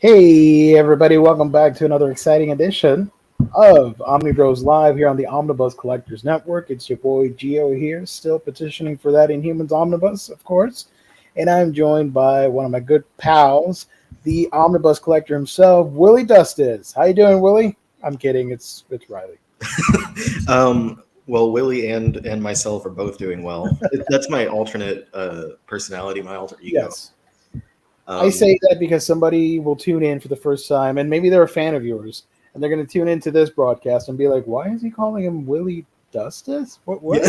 Hey everybody, welcome back to another exciting edition of Omnibroslive here on the Omnibus Collectors Network. It's your boy Geo here, still petitioning for that Inhumans Omnibus, of course. And I'm joined by one of my good pals, the Omnibus Collector himself, Willie Dustis. How you doing, Willie? I'm kidding, it's Riley. Well, Willie and myself are both doing well. That's my alternate personality, my alter ego. Yes. I say that because somebody will tune in for the first time, and maybe they're a fan of yours, and they're going to tune into this broadcast and be like, "Why is he calling him Willie Dustis? What?"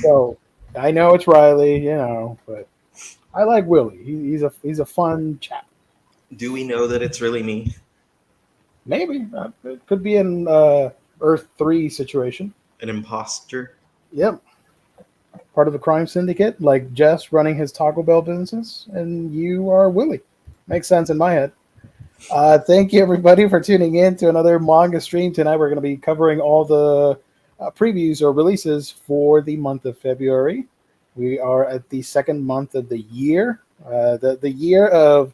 So I know it's Riley, but I like Willie. He's a fun chap. Do we know that it's really me? Maybe it could be an Earth 3 situation. An imposter? Yep, part of a crime syndicate, like Jess running his Taco Bell businesses, and you are Willie. Makes sense in my head. Thank you, everybody, for tuning in to another manga stream tonight. We're going to be covering all the previews or releases for the month of February. We are at the second month of the year. The year of,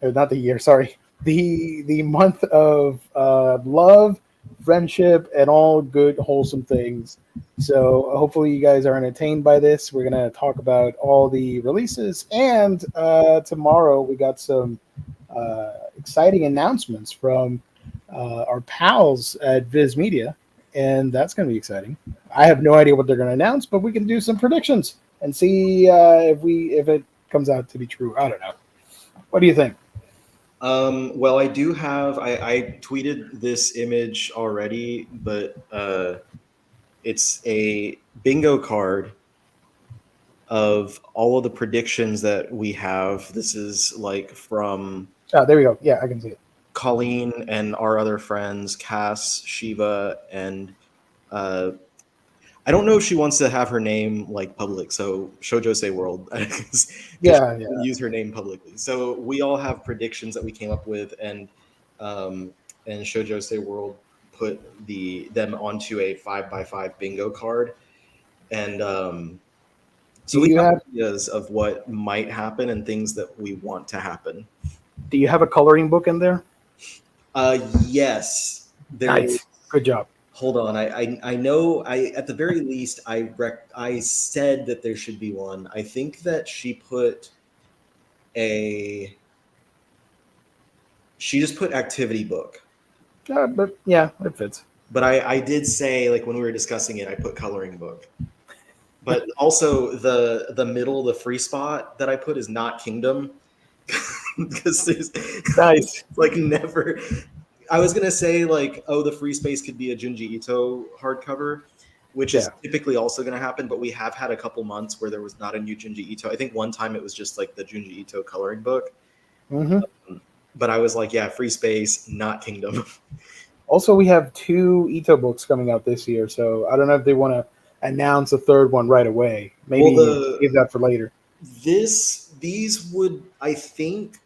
or not the year, sorry, the month of love, friendship, and all good, wholesome things. So hopefully you guys are entertained by this. We're going to talk about all the releases, and tomorrow we got some exciting announcements from our pals at Viz Media, and that's going to be exciting. I have no idea what they're going to announce, but we can do some predictions and see if it comes out to be true. I don't know. What do you think? Well, I do have. I tweeted this image already, but it's a bingo card of all of the predictions that we have. This is like from. Oh, there we go. Yeah, I can see it. Colleen and our other friends, Cass, Shiva, and I don't know if she wants to have her name like public. So Shoujo Say World, yeah, use her name publicly. So we all have predictions that we came up with, and Shoujo Say World put them onto a 5x5 bingo card, and so we have ideas of what might happen and things that we want to happen. Do you have a coloring book in there? Yes. Nice. Good job. Hold on. I know. At the very least, I said that there should be one. I think that she just put activity book. But yeah, it fits. But I did say, like, when we were discussing it, I put coloring book. But also the middle, the free spot that I put is not Kingdom. Because there's nice. Like never. I was gonna say like, oh, the free space could be a Junji Ito hardcover, which is typically also gonna happen. But we have had a couple months where there was not a new Junji Ito. I think one time it was just like the Junji Ito coloring book. Mm-hmm. But I was like, yeah, free space, not Kingdom. Also, we have 2 Ito books coming out this year, so I don't know if they want to announce a third one right away. Maybe leave that for later. These would, I think,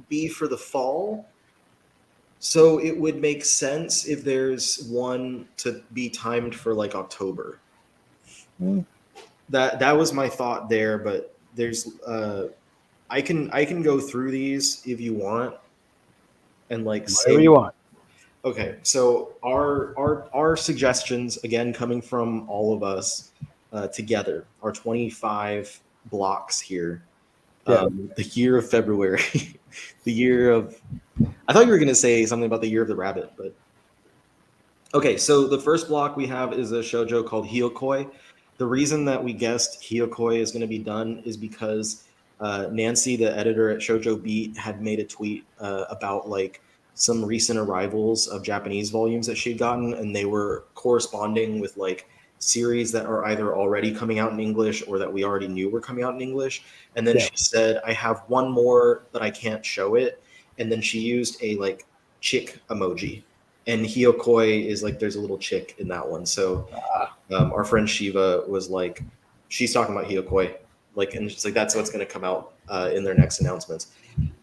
be for the fall. So it would make sense if there's one to be timed for like October. That was my thought there, but there's I can go through these if you want, and like whatever you want. Okay, so our suggestions, again, coming from all of us together, our 25 blocks here. The year of February, the year of. I thought you were going to say something about the year of the rabbit, but okay. So the first block we have is a shoujo called Hyokoi. The reason that we guessed Hyokoi is going to be done is because Nancy, the editor at Shoujo Beat, had made a tweet about like some recent arrivals of Japanese volumes that she'd gotten, and they were corresponding with like series that are either already coming out in English or that we already knew were coming out in English. And then she said, I have one more, but I can't show it. And then she used a like chick emoji. And Hyokoi is like, there's a little chick in that one. So our friend Shiva was like, she's talking about Hyokoi. Like, and she's like, that's what's going to come out in their next announcements.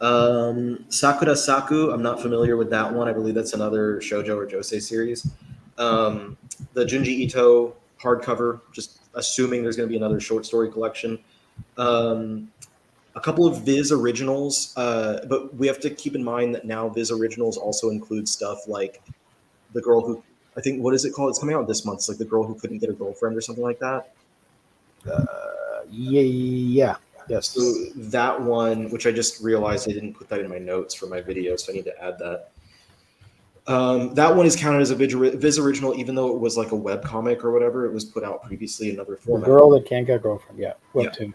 Sakura Saku, I'm not familiar with that one. I believe that's another shoujo or josei series. The Junji Ito hardcover, just assuming there's going to be another short story collection. a couple of Viz originals, but we have to keep in mind that now Viz originals also include stuff like the girl who, I think, what is it called? It's coming out this month. It's like the girl who couldn't get a girlfriend or something like that. Yeah. Yes. So that one, which I just realized I didn't put that in my notes for my video, so I need to add that. That one is counted as a Viz original, even though it was like a web comic or whatever. It was put out previously in another The format. girl that can't get a girlfriend. Yeah. Webtoon.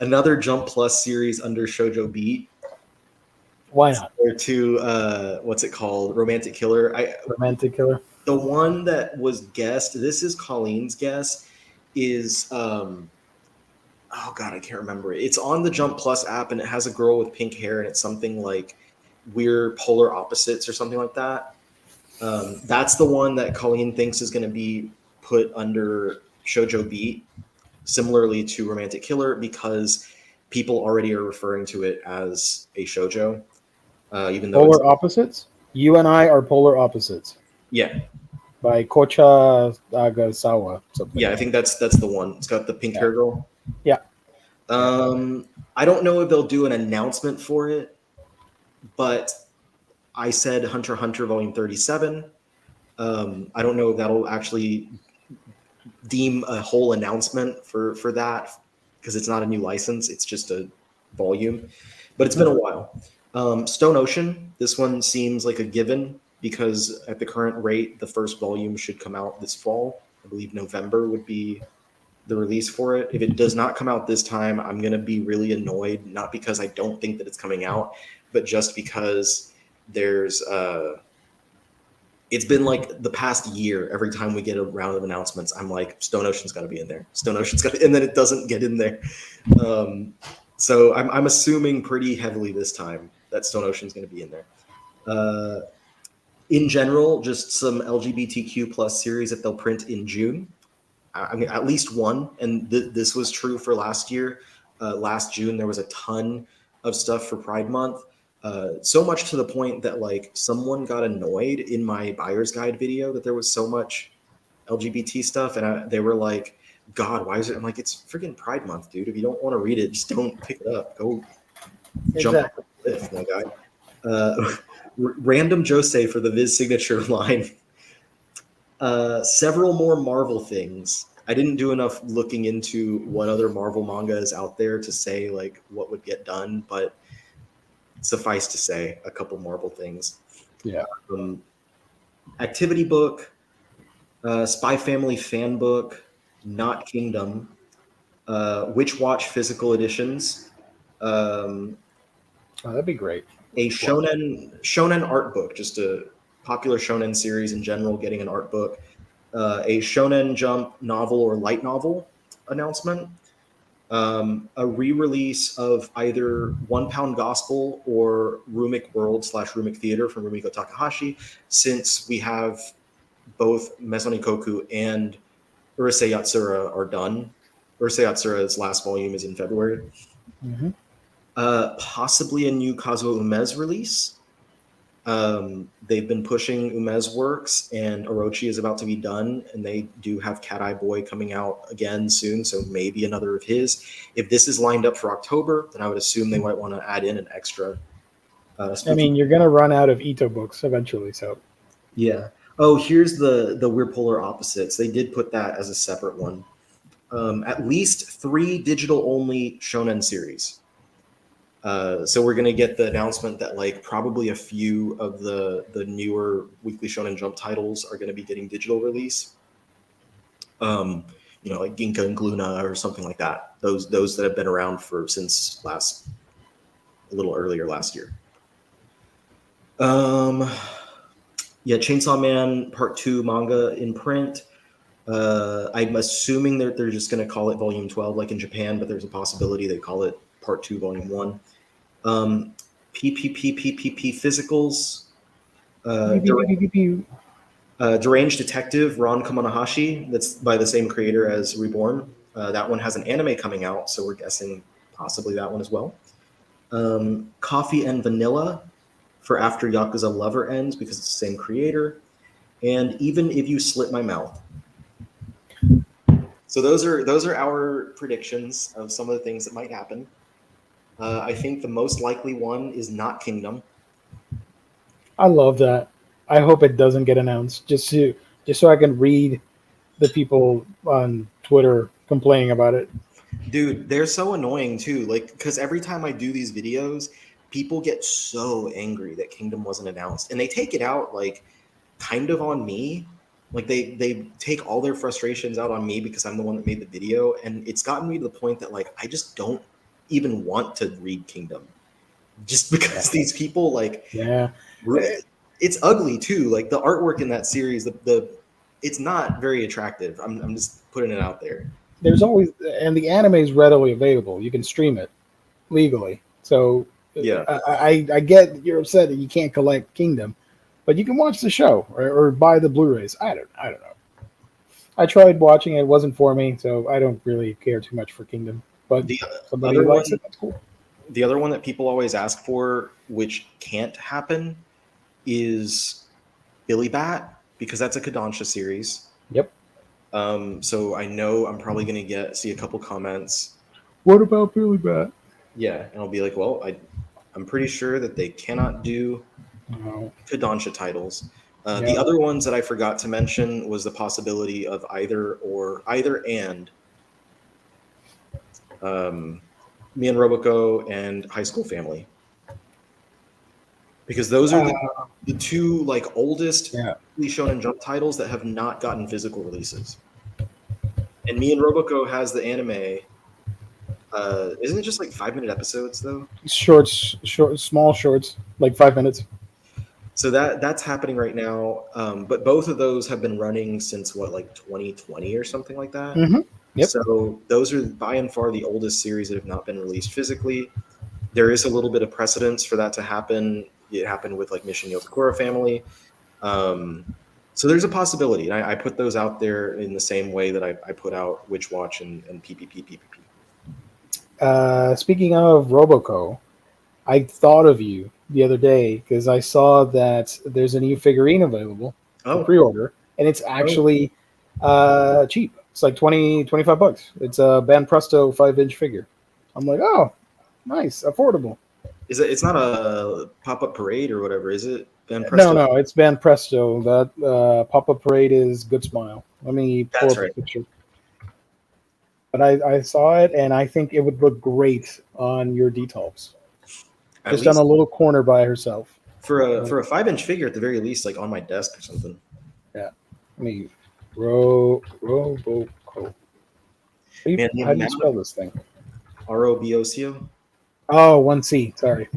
Another Jump Plus series under Shoujo Beat. Why not? Or to what's it called? Romantic Killer. Romantic Killer. The one that was guessed. This is Colleen's guess. Is oh god, I can't remember it. It's on the Jump Plus app, and it has a girl with pink hair, and it's something like We're Polar Opposites or something like that. That's the one that Colleen thinks is going to be put under Shoujo Beat, similarly to Romantic Killer, because people already are referring to it as a shoujo, even though Polar Opposites. You and I are polar opposites. Yeah. By Kocha Agasawa. Something. Yeah, I think that's the one. It's got the pink hair girl. Yeah. I don't know if they'll do an announcement for it, but I said Hunter x Hunter Volume 37. I don't know if that'll actually deem a whole announcement for that, because it's not a new license. It's just a volume. But it's been a while. Stone Ocean, this one seems like a given, because at the current rate, the first volume should come out this fall. I believe November would be the release for it. If it does not come out this time, I'm going to be really annoyed, not because I don't think that it's coming out, but just because there's it's been like the past year, every time we get a round of announcements, I'm like, Stone Ocean's got to be in there. Stone Ocean's got to, and then it doesn't get in there. So I'm assuming pretty heavily this time that Stone Ocean's going to be in there. In general, just some LGBTQ plus series that they'll print in June. I mean, at least one, and this was true for last year. Last June, there was a ton of stuff for Pride Month. So much to the point that like someone got annoyed in my buyer's guide video that there was so much LGBT stuff, and they were like, "God, why is it?" I'm like, "It's freaking Pride Month, dude. If you don't want to read it, just don't pick it up. Go jump off the cliff, my guy." Random Jose for the Viz signature line. Several more Marvel things. I didn't do enough looking into what other Marvel manga is out there to say like what would get done, but suffice to say, a couple Marvel things. Yeah. Activity book, Spy Family fan book, Not Kingdom, Witch Watch physical editions. Oh, that'd be great. A shonen art book, just a popular shonen series in general, getting an art book. A Shonen Jump novel or light novel announcement. A re-release of either 1 Pound Gospel or Rumik World / Rumik Theater from Rumiko Takahashi, since we have both Maison Ikoku and Urusei Yatsura are done. Urusei Yatsura's last volume is in February. Mm-hmm. Possibly a new Kazuo Umez release. They've been pushing Umez works, and Orochi is about to be done, and they do have Cat Eye Boy coming out again soon, so maybe another of his. If this is lined up for October, then I would assume they might want to add in an extra. I mean, you're gonna run out of Ito books eventually, so. Yeah. Oh, here's the We're Polar Opposites. They did put that as a separate one. At least 3 digital-only shonen series. So we're going to get the announcement that like probably a few of the newer Weekly Shonen Jump titles are going to be getting digital release. Like Ginka and Gluna or something like that. Those that have been around since a little earlier last year. Chainsaw Man Part 2 manga in print. I'm assuming they're just going to call it Volume 12 like in Japan, but there's a possibility they call it Part 2 Volume 1. PPP physicals. Deranged Detective Ron Kamonohashi, that's by the same creator as Reborn. That one has an anime coming out, so we're guessing possibly that one as well. Coffee and Vanilla for After Yakuza Lover Ends, because it's the same creator. And Even If You Slit My Mouth. So those are our predictions of some of the things that might happen. I think the most likely one is not Kingdom. I love that. I hope it doesn't get announced, just so I can read the people on Twitter complaining about it. Dude, they're so annoying too. Like, because every time I do these videos, people get so angry that Kingdom wasn't announced, and they take it out like kind of on me. Like they take all their frustrations out on me because I'm the one that made the video, and it's gotten me to the point that like I just don't even want to read Kingdom, just because these people like Yeah, it's ugly too. Like the artwork in that series, the it's not very attractive. I'm just putting it out there. there's always, and the anime is readily available. You can stream it legally. So Yeah. I get you're upset that you can't collect Kingdom, but you can watch the show or buy the Blu-rays. I don't know. I tried watching it; it wasn't for me, so I don't really care too much for Kingdom. But The somebody other who likes one, it, that's cool. the other one that people always ask for, which can't happen, is Billy Bat, because that's a Kodansha series. Yep. So I know I'm probably going to see a couple comments. What about Billy Bat? Yeah, and I'll be like, well, I'm pretty sure that they cannot do No. Kodansha titles. Yeah. The other ones that I forgot to mention was the possibility of either and Me and Roboco and High School Family, because those are the two like oldest Shonen Jump titles that have not gotten physical releases. And Me and Roboco has the anime. Isn't it just like 5-minute episodes though? Small shorts, like 5 minutes. So that's happening right now. But both of those have been running since like 2020 or something like that. Mm-hmm. Yep. So those are by and far the oldest series that have not been released physically. There is a little bit of precedence for that to happen. It happened with like Mission Yokokura Family. So there's a possibility. And I put those out there in the same way that I put out Witch Watch and PPP. Speaking of Roboco, I thought of you the other day because I saw that there's a new figurine available for pre-order, and it's actually cheap. It's like $25. It's a Ban Presto 5-inch figure. I'm like, oh, nice, affordable. It's not a pop-up parade or whatever, is it? Ban Presto? No, it's Ban Presto. That pop-up parade is Good Smile. Let me pull up a picture. But I saw it, and I think it would look great on your Detolfs. Just on a little corner by herself. For a 5-inch figure, at the very least, like on my desk or something. Yeah. I mean, Roboco. How do you spell this thing? Roboco? Oh, 1C. Sorry.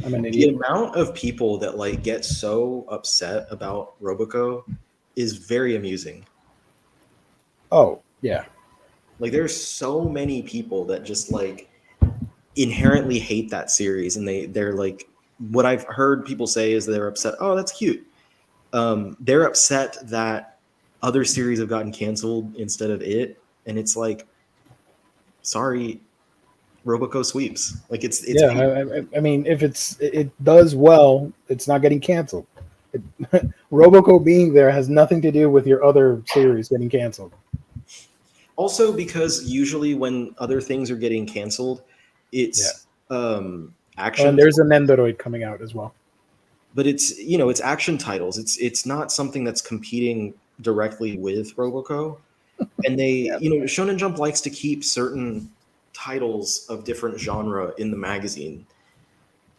I'm an idiot. The amount of people that like get so upset about Roboco is very amusing. Oh, yeah. Like there's so many people that just like inherently hate that series, and they're like, what I've heard people say is they're upset. Oh, that's cute. They're upset that other series have gotten canceled instead of it, and it's like, sorry, Roboco sweeps. Like it's yeah. I mean, if it does well, it's not getting canceled. Roboco being there has nothing to do with your other series getting canceled. Also, because usually when other things are getting canceled, it's action. And there's an Nendoroid coming out as well. But it's action titles. It's not something that's competing directly with Roboco. And they, Shonen Jump likes to keep certain titles of different genre in the magazine.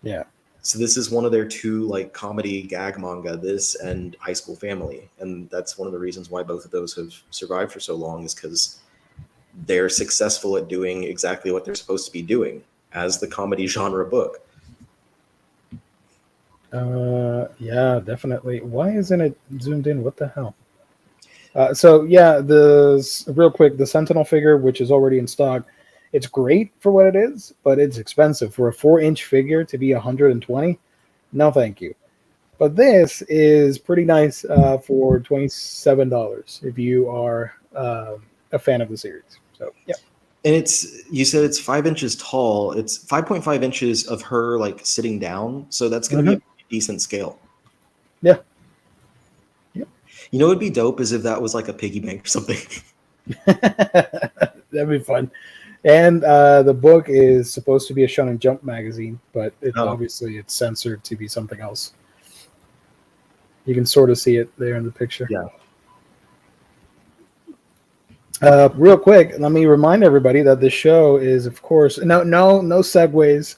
Yeah. So this is one of their two like comedy gag manga, this and High School Family. And that's one of the reasons why both of those have survived for so long, is because they're successful at doing exactly what they're supposed to be doing as the comedy genre book. Yeah, definitely. Why isn't it zoomed in? What the hell? Real quick, the Sentinel figure, which is already in stock, it's great for what it is, but it's expensive for a 4-inch figure to be $120. No, thank you. But this is pretty nice for $27 if you are a fan of the series. So yeah. And you said it's 5 inches tall. It's 5.5 inches of her like sitting down, so that's going to be a decent scale. Yeah. Yep. You know, it'd be dope is if that was like a piggy bank or something. That'd be fun. And the book is supposed to be a Shonen Jump magazine, but obviously it's censored to be something else. You can sort of see it there in the picture. Yeah. Real quick, let me remind everybody that the show is, of course, no segues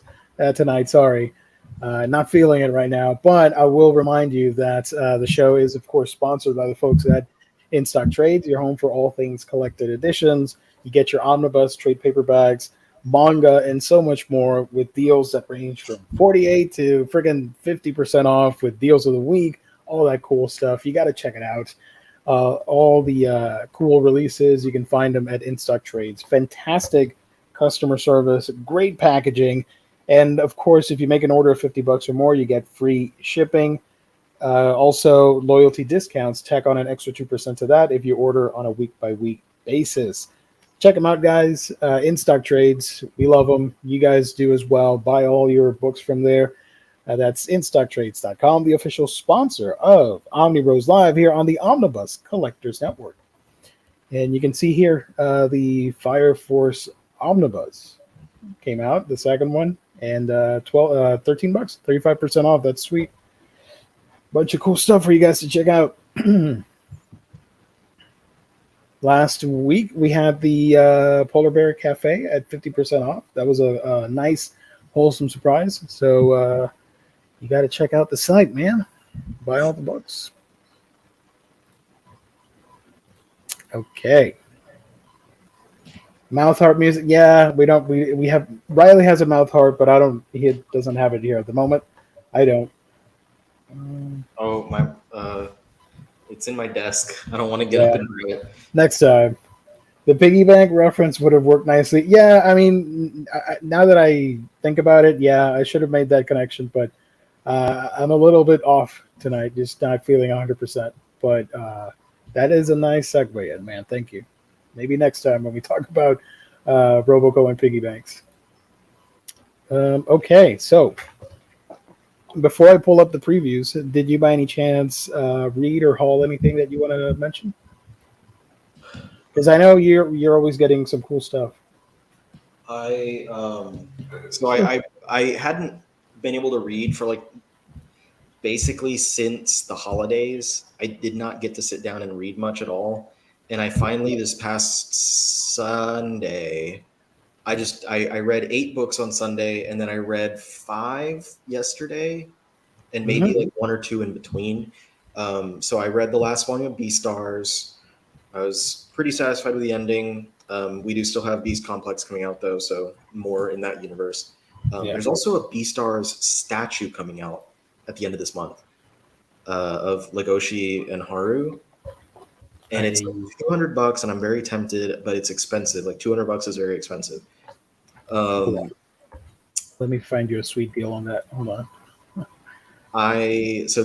tonight. Sorry, not feeling it right now. But I will remind you that the show is, of course, sponsored by the folks at In Stock Trades, your home for all things collected editions. You get your omnibus, trade paperbacks, manga, and so much more with deals that range from 48 to friggin' 50% off with deals of the week, all that cool stuff. You got to check it out. All the cool releases, you can find them at In Stock Trades. Fantastic customer service, great packaging, and of course, if you make an order of $50 or more, you get free shipping. Also, loyalty discounts tack on an extra 2% to that if you order on a week-by-week basis. Check them out, guys. In Stock Trades, we love them. You guys do as well. Buy all your books from there. That's instocktrades.com, the official sponsor of Omnibroslive here on the Omnibus Collectors Network. And you can see here the Fire Force Omnibus came out, the second one, and $13, 35% off. That's sweet. Bunch of cool stuff for you guys to check out. Last week, we had the Polar Bear Cafe at 50% off. That was a nice, wholesome surprise. So you got to check out the site, man. Buy all the books. Okay. Mouth heart music. Yeah, we have Riley has a mouth heart, but he doesn't have it here at the moment. I don't. It's in my desk. I don't want to get up and grab it. Next time. The piggy bank reference would have worked nicely. Yeah, I mean, now that I think about it, yeah, I should have made that connection, but I'm a little bit off tonight, just not feeling 100%. But that is a nice segue, man. Thank you. Maybe next time when we talk about Roboco and piggy banks. Okay, so before I pull up the previews, did you by any chance read or haul anything that you want to mention? Because I know you're always getting some cool stuff. I hadn't been able to read for basically since the holidays. I did not get to sit down and read much at all. And I finally, this past Sunday, I read 8 books on Sunday, and then I read 5 yesterday, and maybe 1 or 2 in between. So I read the last volume of Beastars. I was pretty satisfied with the ending. We do still have Beast Complex coming out, though, so more in that universe. There's also a Beastars statue coming out at the end of this month of Legoshi and Haru. And it's $200, and I'm very tempted, but it's expensive. $200 is very expensive. Let me find you a sweet deal on that. Hold on. I've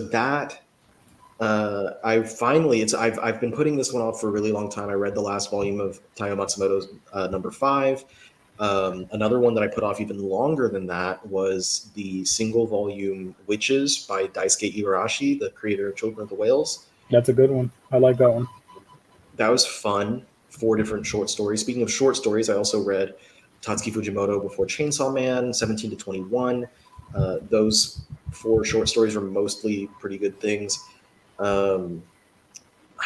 been putting this one off for a really long time. I read the last volume of Taiyo Matsumoto's number 5. Another one that I put off even longer than that was the single volume Witches by Daisuke Igarashi, the creator of Children of the Whales. That's a good one. I like that one. That was fun. 4 different short stories. Speaking of short stories, I also read Tatsuki Fujimoto Before Chainsaw Man, 17 to 21. Those 4 short stories were mostly pretty good things. I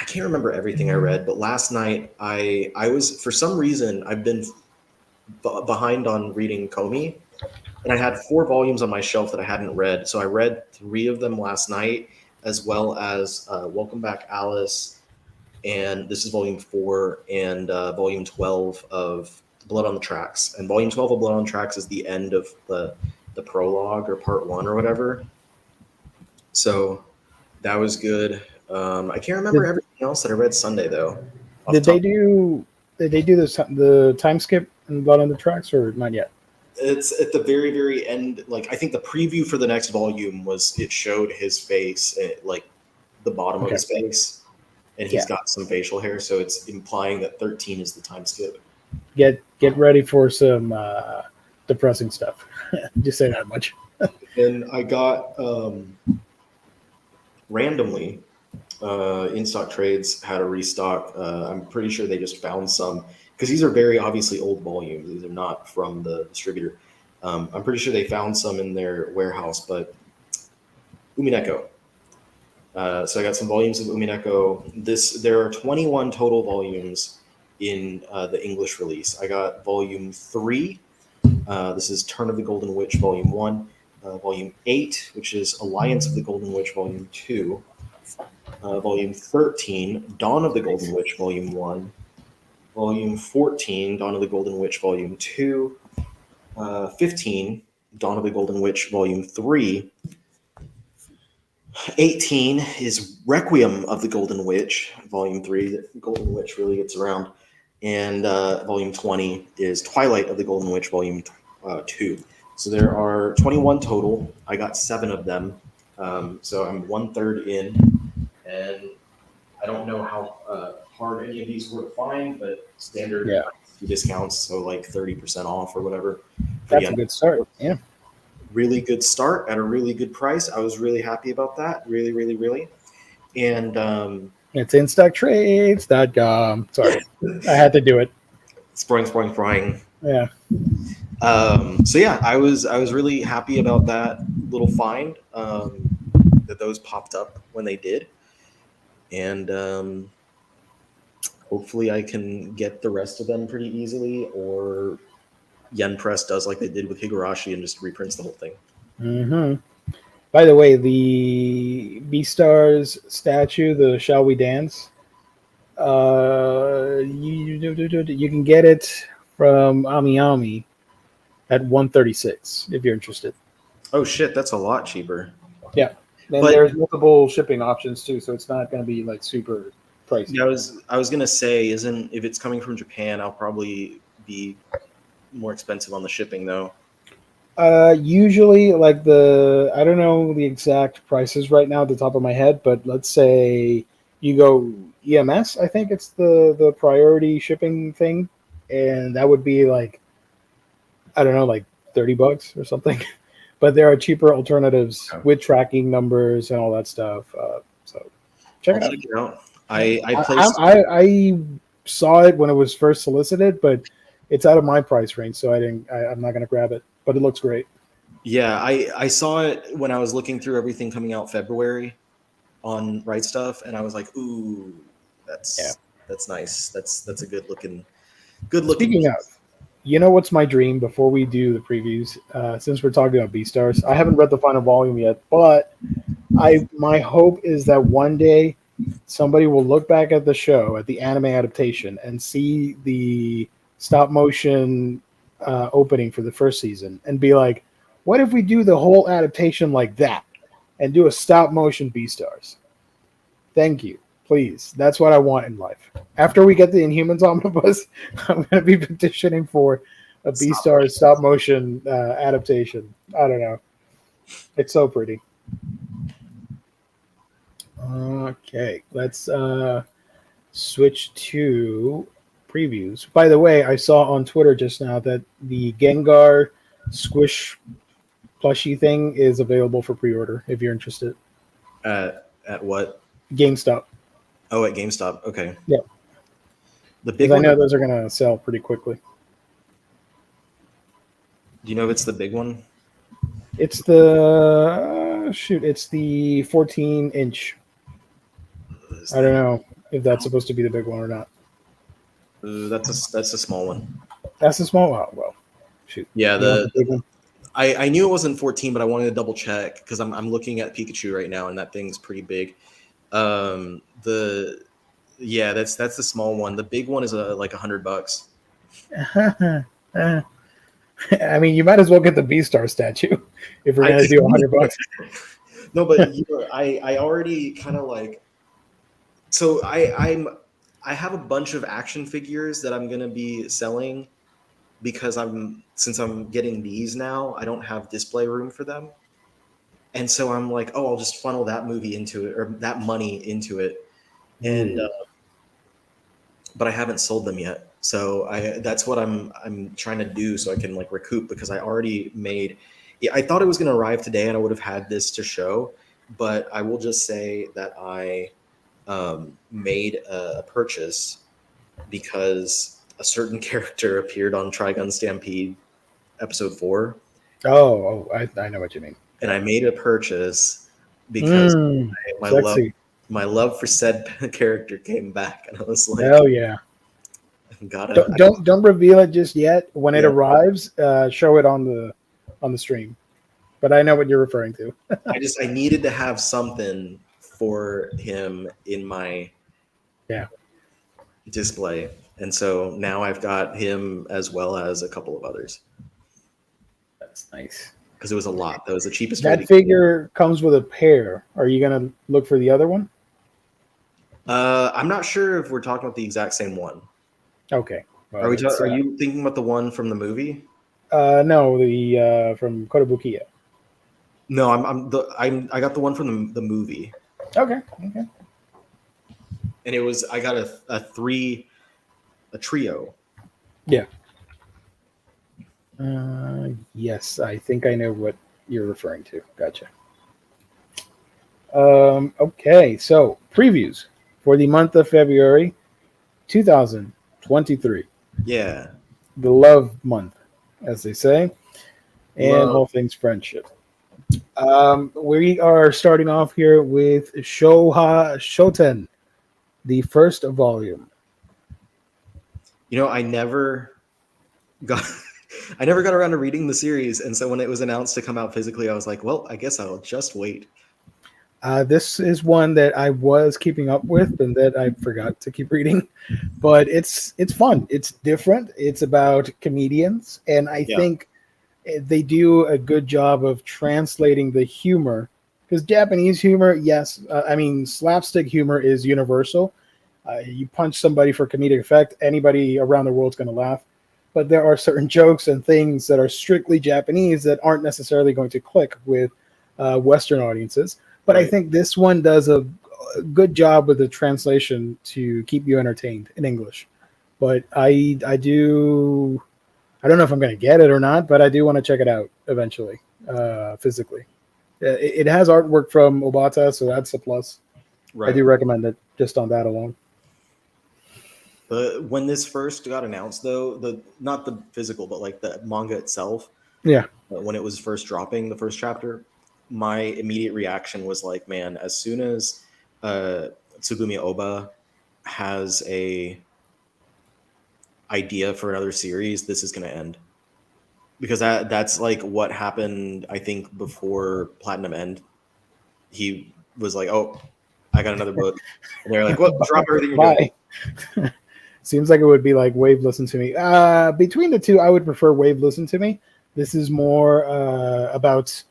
can't remember everything I read, but last night I was, for some reason, I've been behind on reading Komi, and I had 4 volumes on my shelf that I hadn't read. So I read 3 of them last night, as well as Welcome Back, Alice, and this is volume 4 and volume 12 of Blood on the Tracks. And volume 12 of Blood on the Tracks is the end of the prologue or part 1 or whatever. So that was good. I can't remember everything else that I read Sunday though. Did they do the time skip in Blood on the Tracks or not yet? It's at the very, very end. I think the preview for the next volume it showed his face, the bottom of his face, and he's got some facial hair, so it's implying that 13 is the time skip. Get ready for some depressing stuff. Just say that much. And I got randomly, In stock trades had a restock. I'm pretty sure they just found some because these are very obviously old volumes. These are not from the distributor. I'm pretty sure they found some in their warehouse, but Umineko. So I got some volumes of Umineko. There are 21 total volumes in the English release. I got volume 3. This is Turn of the Golden Witch, volume 1. Volume 8, which is Alliance of the Golden Witch, volume 2. Volume 13, Dawn of the Golden Witch, volume 1. Volume 14, Dawn of the Golden Witch, volume 2. 15, Dawn of the Golden Witch, volume 3. 18 is Requiem of the Golden Witch, volume 3. The Golden Witch really gets around. And volume 20 is Twilight of the Golden Witch, volume 2. So there are 21 total. I got 7 of them. So I'm 1/3 in. And I don't know how hard any of these were to find, but standard discounts, so like 30% off or whatever. That's a good start. Yeah. Really good start at a really good price. I was really happy about that. Really, really, really. And it's instocktrades.com. Sorry, I had to do it. Spring. Yeah. So yeah, I was really happy about that little find. That those popped up when they did. And hopefully I can get the rest of them pretty easily, or Yen Press does like they did with Higurashi and just reprints the whole thing. Mm-hmm. By the way, the Beastars statue, the Shall We Dance, you can get it from Ami at $136 if you're interested. Oh shit, that's a lot cheaper. Yeah. And there's multiple shipping options too, so it's not going to be like super pricey. Yeah, I was gonna say, if it's coming from Japan, I'll probably be more expensive on the shipping though. Usually, like I don't know the exact prices right now at the top of my head, but let's say you go EMS, I think it's the priority shipping thing, and that would be like, I don't know, like $30 or something. But there are cheaper alternatives with tracking numbers and all that stuff. So check it out. I saw it when it was first solicited, but it's out of my price range, so I'm not going to grab it. But it looks great. Yeah, I saw it when I was looking through everything coming out February on Right Stuff, and I was like, ooh, that's nice. That's a good looking. Speaking of, you know what's my dream before we do the previews? Since we're talking about Beastars, I haven't read the final volume yet, but my hope is that one day somebody will look back at the show, at the anime adaptation, and see the stop motion opening for the first season and be like, what if we do the whole adaptation like that and do a stop motion Beastars? Thank you. Please. That's what I want in life. After we get the Inhumans Omnibus, I'm going to be petitioning for a Beastars stop motion adaptation. I don't know. It's so pretty. Okay. Let's switch to previews. By the way, I saw on Twitter just now that the Gengar squish plushie thing is available for pre-order if you're interested. At what? GameStop. Oh, at GameStop. Okay. Yeah. The big one. I know those are going to sell pretty quickly. Do you know if it's the big one? It's the it's the 14-inch. I don't know if that's supposed to be the big one or not. That's a small one. That's a small one. Well, shoot. Yeah, the big one. I knew it wasn't 14, but I wanted to double check because I'm looking at Pikachu right now, and that thing's pretty big. That's the small one. The big one is like $100. I mean, you might as well get the Beastar statue if we're gonna do $100. No, but I already kind of like. So I have a bunch of action figures that I'm gonna be selling because since I'm getting these now, I don't have display room for them. And so I'm like, oh, I'll just funnel that movie into it, or that money into it. And but I haven't sold them yet. So that's what I'm trying to do so I can like recoup, because I already made. I thought it was going to arrive today and I would have had this to show, but I will just say that I made a purchase because a certain character appeared on Trigun Stampede episode 4. I know what you mean. And I made a purchase because my love Sexy. my love for said character came back, and I was like, Hell yeah. gotta Don't reveal it just yet. When it Yeah. arrives, show it on the stream. But I know what you're referring to. I needed to have something for him in my display, and so now I've got him as well as a couple of others That's nice. because it was a lot. That was the cheapest way. That figure comes with a pair. Are you gonna look for the other one? I'm not sure if we're talking about the exact same one. Okay. Well, Are you thinking about the one from the movie? No, the from Kotobukiya. No, I got the one from the movie. Okay. And it was, I got a trio. Yeah. Yes, I think I know what you're referring to. Gotcha. Okay, so previews for the month of February 2023. Yeah. The love month, as they say, and Love. all things friendship. We are starting off here with Shoha Shoten, the first volume. You know, I never got around to reading the series, and so when it was announced to come out physically, I was like, well, I guess I'll just wait. This is one that I was keeping up with and that I forgot to keep reading, but it's fun. It's different. It's about comedians, and I think they do a good job of translating the humor, because Japanese humor, yes, I mean slapstick humor is universal. You punch somebody for comedic effect, anybody around the world's going to laugh. But there are certain jokes and things that are strictly Japanese that aren't necessarily going to click with Western audiences. But I think this one does a good job with the translation to keep you entertained in English. But I don't know if I'm going to get it or not, but I do want to check it out eventually, physically. It has artwork from Obata, so that's a plus. Right. I do recommend it just on that alone. But when this first got announced, though, not the physical, but like the manga itself, when it was first dropping, the first chapter, my immediate reaction was like, man, as soon as Tsugumi Oba has a idea for another series, this is going to end. Because that's like what happened, I think, before Platinum End. He was like, oh, I got another book. And they're like, well, drop everything you're doing. Seems like it would be like Wave Listen to Me. Between the two, I would prefer Wave Listen to Me. This is more about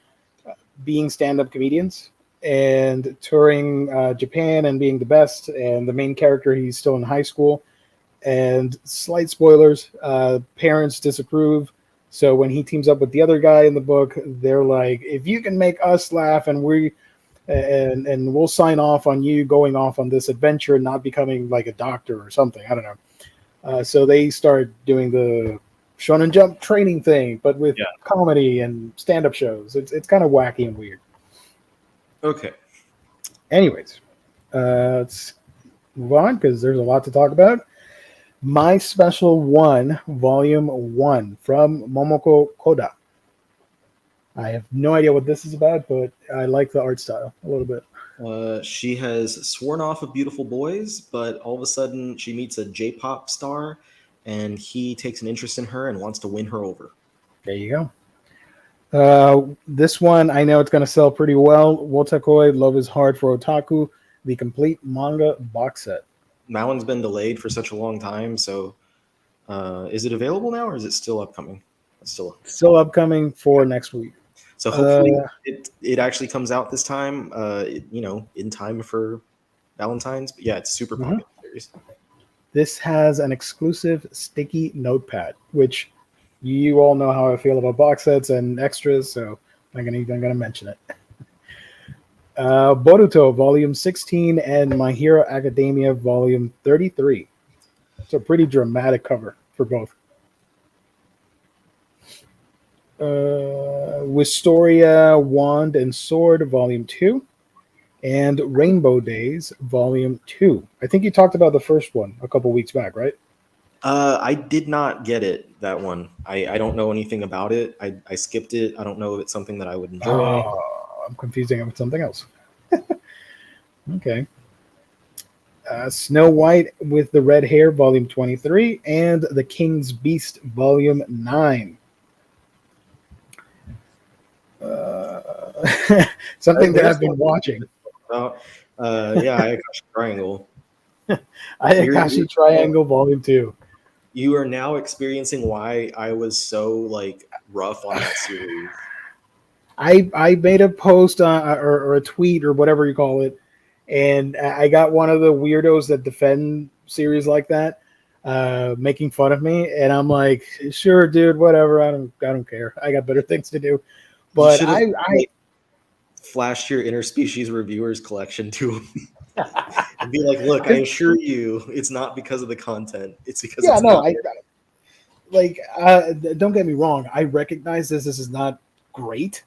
being stand-up comedians and touring Japan and being the best. And the main character, he's still in high school. And slight spoilers, parents disapprove. So when he teams up with the other guy in the book, they're like, if you can make us laugh and we'll sign off on you going off on this adventure and not becoming like a doctor or something. I don't know. So they start doing the Shonen Jump training thing, but with comedy and stand-up shows. It's kind of wacky and weird. Okay. Anyways, let's move on because there's a lot to talk about. My Special One, Volume 1 from Momoko Koda. I have no idea what this is about, but I like the art style a little bit. She has sworn off of beautiful boys, but all of a sudden she meets a J-pop star, and he takes an interest in her and wants to win her over. There you go. This one, I know it's going to sell pretty well. Wotakoi, Love is Hard for Otaku, the complete manga box set. That one's been delayed for such a long time, so is it available now, or is it still upcoming? It's still upcoming for next week. So hopefully it actually comes out this time, in time for Valentine's. But yeah, it's super popular series. This has an exclusive sticky notepad, which you all know how I feel about box sets and extras, so I'm not even going to mention it. Boruto Volume 16 and My Hero Academia Volume 33. It's a pretty dramatic cover for both. Wistoria Wand and Sword Volume 2. and Rainbow Days Volume 2. I think you talked about the first one a couple weeks back, right? I did not get it, that one. I don't know anything about it. I skipped it. I don't know if it's something that I would enjoy. Oh, I'm confusing it with something else. Okay. Snow White with the Red Hair, Volume 23, and The King's Beast, Volume 9. Something that I've been watching. Yeah, Ayakashi Triangle. Ayakashi Triangle, Volume 2. You are now experiencing why I was so like rough on that series. I made a post or a tweet or whatever you call it, and I got one of the weirdos that defend series like that making fun of me, and I'm like, sure, dude, whatever. I don't care. I got better things to do. But I flashed your interspecies reviewers collection to him and be like, look, I assure you, it's not because of the content. It's because it's not. Don't get me wrong. I recognize this is not great.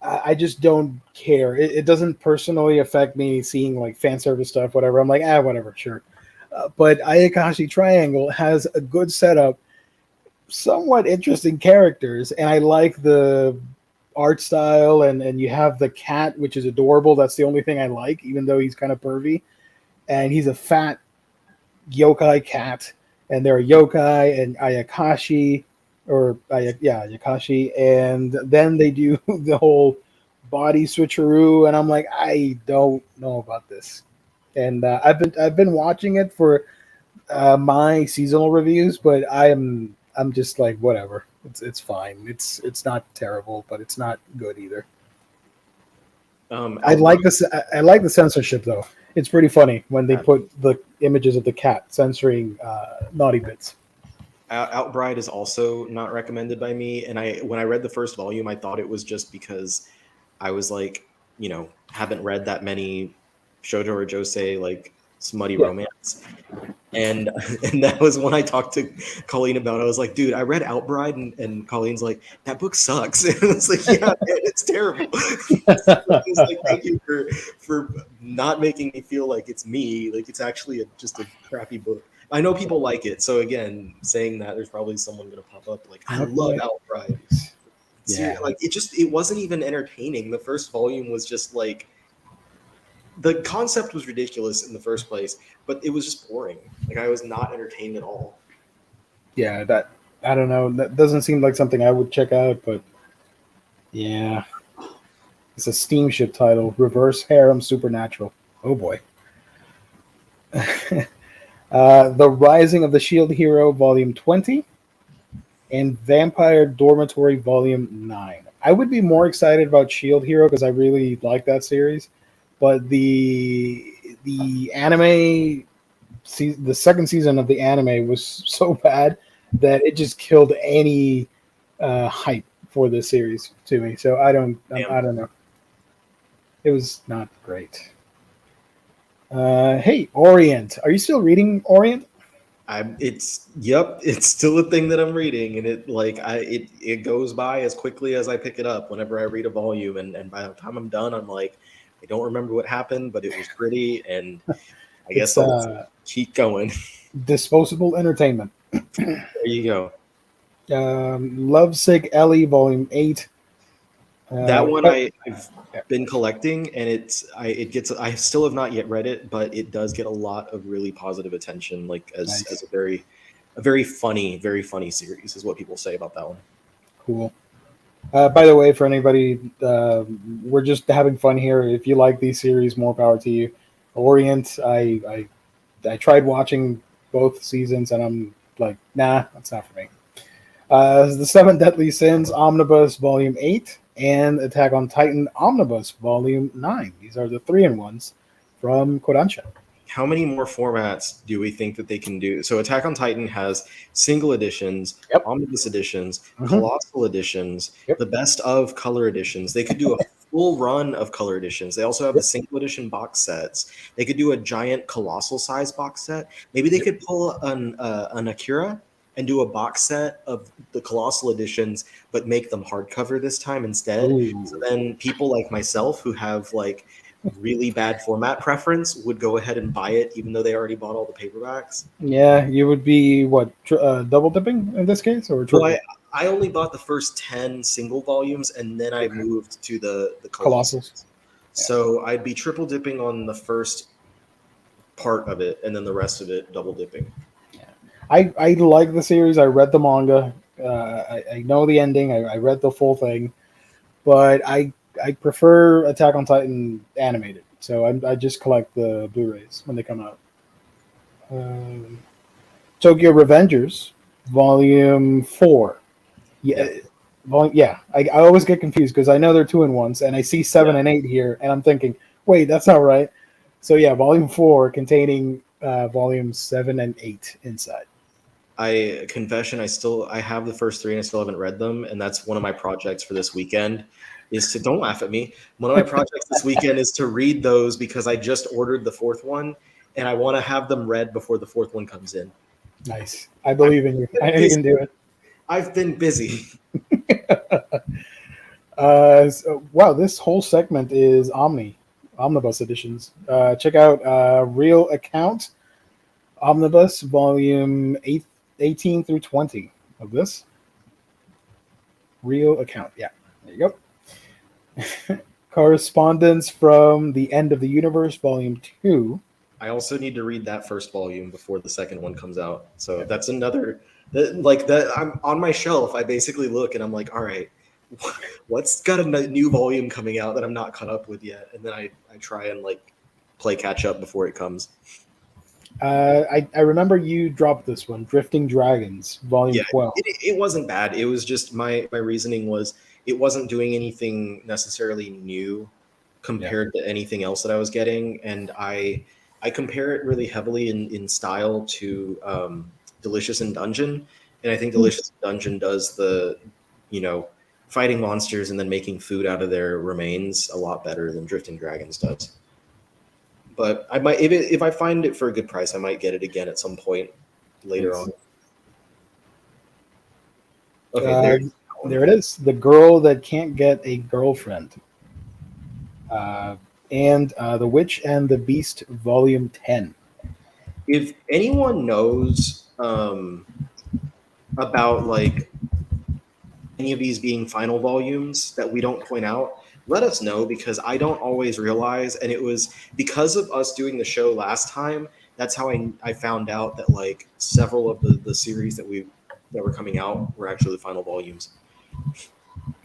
I just don't care. It doesn't personally affect me seeing like fan service stuff, whatever. I'm like, whatever, sure. But Ayakashi Triangle has a good setup, somewhat interesting characters, and I like the art style, and you have the cat, which is adorable. That's the only thing I like, even though he's kind of pervy. And he's a fat yokai cat, and there are yokai and Ayakashi. Ayakashi, and then they do the whole body switcheroo, and I'm like, I don't know about this. And I've been watching it for my seasonal reviews, but I'm just like, whatever. It's fine. It's not terrible, but it's not good either. I like the censorship though. It's pretty funny when they put the images of the cat censoring naughty bits. Outbride is also not recommended by me, and when I read the first volume, I thought it was just because I was like, haven't read that many shoujo or josei like smutty romance, and that was when I talked to Colleen about it. I was like, dude, I read Outbride, and Colleen's like, that book sucks. And I was like, yeah, man, it's terrible. I was like, thank you for not making me feel like it's me, like it's actually just a crappy book. I know people like it, so again, saying that, there's probably someone gonna pop up like, I love Outbride. Yeah, like it wasn't even entertaining. The first volume was just like, the concept was ridiculous in the first place, but it was just boring. Like I was not entertained at all. Yeah, that I don't know. That doesn't seem like something I would check out, but yeah, it's a steamship title: Reverse Harem Supernatural. Oh boy. The Rising of the Shield Hero, Volume 20, and Vampire Dormitory, Volume 9. I would be more excited about Shield Hero because I really like that series, but the anime, the second season of the anime was so bad that it just killed any hype for this series to me. So I don't know. It was not great. Hey, Orient. Are you still reading Orient? It's still a thing that I'm reading, and it goes by as quickly as I pick it up whenever I read a volume, and by the time I'm done, I'm like, I don't remember what happened, but it was pretty, and I guess I'll keep going. Disposable entertainment. There you go. Lovesick Ellie, Volume 8. That one I've been collecting, and I still have not yet read it, but it does get a lot of really positive attention, like as a very funny series is what people say about that one. Cool. By the way, for anybody, we're just having fun here. If you like these series, more power to you. Orient, I tried watching both seasons, and I'm like, nah, that's not for me. The Seven Deadly Sins, Omnibus, Volume 8, and Attack on Titan, Omnibus, Volume 9. These are the 3-in-1s from Kodansha. How many more formats do we think that they can do? So Attack on Titan has single editions, omnibus editions, colossal editions, the best of color editions. They could do a full run of color editions. They also have the single edition box sets. They could do a giant colossal size box set. Maybe they could pull an Akira and do a box set of the colossal editions, but make them hardcover this time instead. Ooh. So then people like myself who have like really bad format preference would go ahead and buy it, even though they already bought all the paperbacks. Yeah, you would be what double dipping in this case, or triple? Well, I only bought the first 10 single volumes, and then I moved to the Colossals. So I'd be triple dipping on the first part of it, and then the rest of it double dipping. I like the series. I read the manga. I know the ending. I read the full thing, but I prefer Attack on Titan animated. So I just collect the Blu-rays when they come out. Tokyo Revengers, Volume 4. Yeah, I always get confused because I know they're 2-in-1s, and I see 7 and 8 here, and I'm thinking, wait, that's not right. So yeah, Volume 4 containing Volumes 7 and 8 inside. Confession, I have the first 3 and I still haven't read them, and that's one of my projects for this weekend. Don't laugh at me. One of my projects this weekend is to read those because I just ordered the 4th one, and I want to have them read before the 4th one comes in. Nice. I believe in you. I know you can do it. I've been busy. Wow, this whole segment is Omnibus editions. Check out Real Account Omnibus Volume 18 through 20 of this. Real Account. Yeah, there you go. Correspondence from the End of the Universe, Volume 2. I also need to read that first volume before the second one comes out. So that's another that I'm on my shelf. I basically look and I'm like, all right, what's got a new volume coming out that I'm not caught up with yet? And then I try and like play catch up before it comes. I remember you dropped this one, Drifting Dragons, Volume 12. It wasn't bad. It was just my reasoning was it wasn't doing anything necessarily new compared to anything else that I was getting, and I compare it really heavily in style to Delicious in Dungeon, and I think Delicious in Dungeon does the fighting monsters and then making food out of their remains a lot better than Drifting Dragons does. But I might, if I find it for a good price, I might get it again at some point later on. Okay, there it is. The Girl That Can't Get a Girlfriend. And The Witch and the Beast, Volume 10. If anyone knows about like any of these being final volumes that we don't point out, let us know, because I don't always realize, and it was because of us doing the show last time, that's how I found out that like several of the series that were coming out were actually final volumes.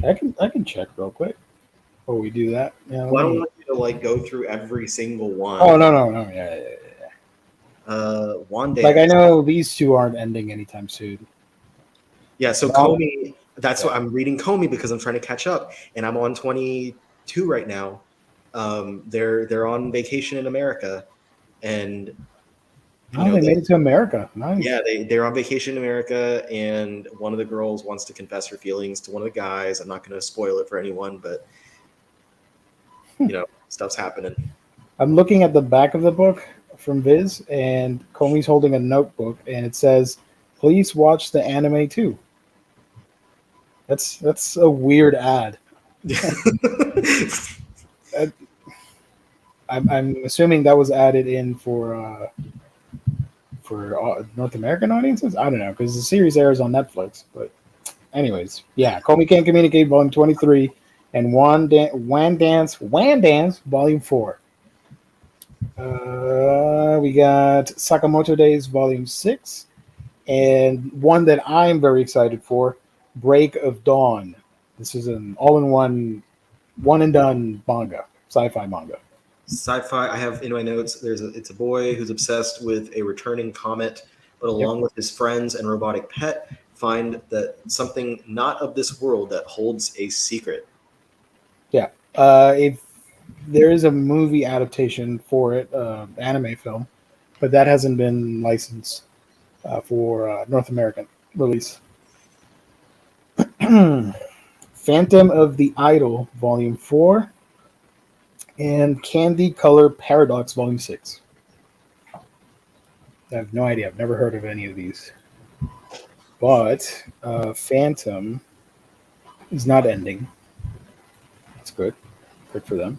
I can check real quick before we do that. I don't want you to like go through every single one. Oh no, yeah. One day, like I know these two aren't ending anytime soon. Yeah, so Comey, that's what I'm reading Comey because I'm trying to catch up, and I'm on 22 right now. They're on vacation in America, and they made it to America. Nice. Yeah, they're on vacation in America, and one of the girls wants to confess her feelings to one of the guys. I'm not going to spoil it for anyone, but stuff's happening. I'm looking at the back of the book from Viz, and Comey's holding a notebook, and it says, "Please watch the anime too." That's a weird ad. I'm assuming that was added in for North American audiences. I don't know, because the series airs on Netflix. But anyways, yeah, Comey Can't Communicate, Volume 23, and Wan Dance, Volume 4. We got Sakamoto Days, Volume 6, and one that I'm very excited for, Break of Dawn. This is an all-in-one, one-and-done manga, sci-fi manga. Sci-fi. I have in my notes. It's a boy who's obsessed with a returning comet, but along with his friends and robotic pet, find that something not of this world that holds a secret. Yeah. If there is a movie adaptation for it, anime film, but that hasn't been licensed for North American release. Phantom of the Idol, Volume 4, and Candy Color Paradox, Volume 6. I have no idea. I've never heard of any of these. But Phantom is not ending. That's good. Good for them.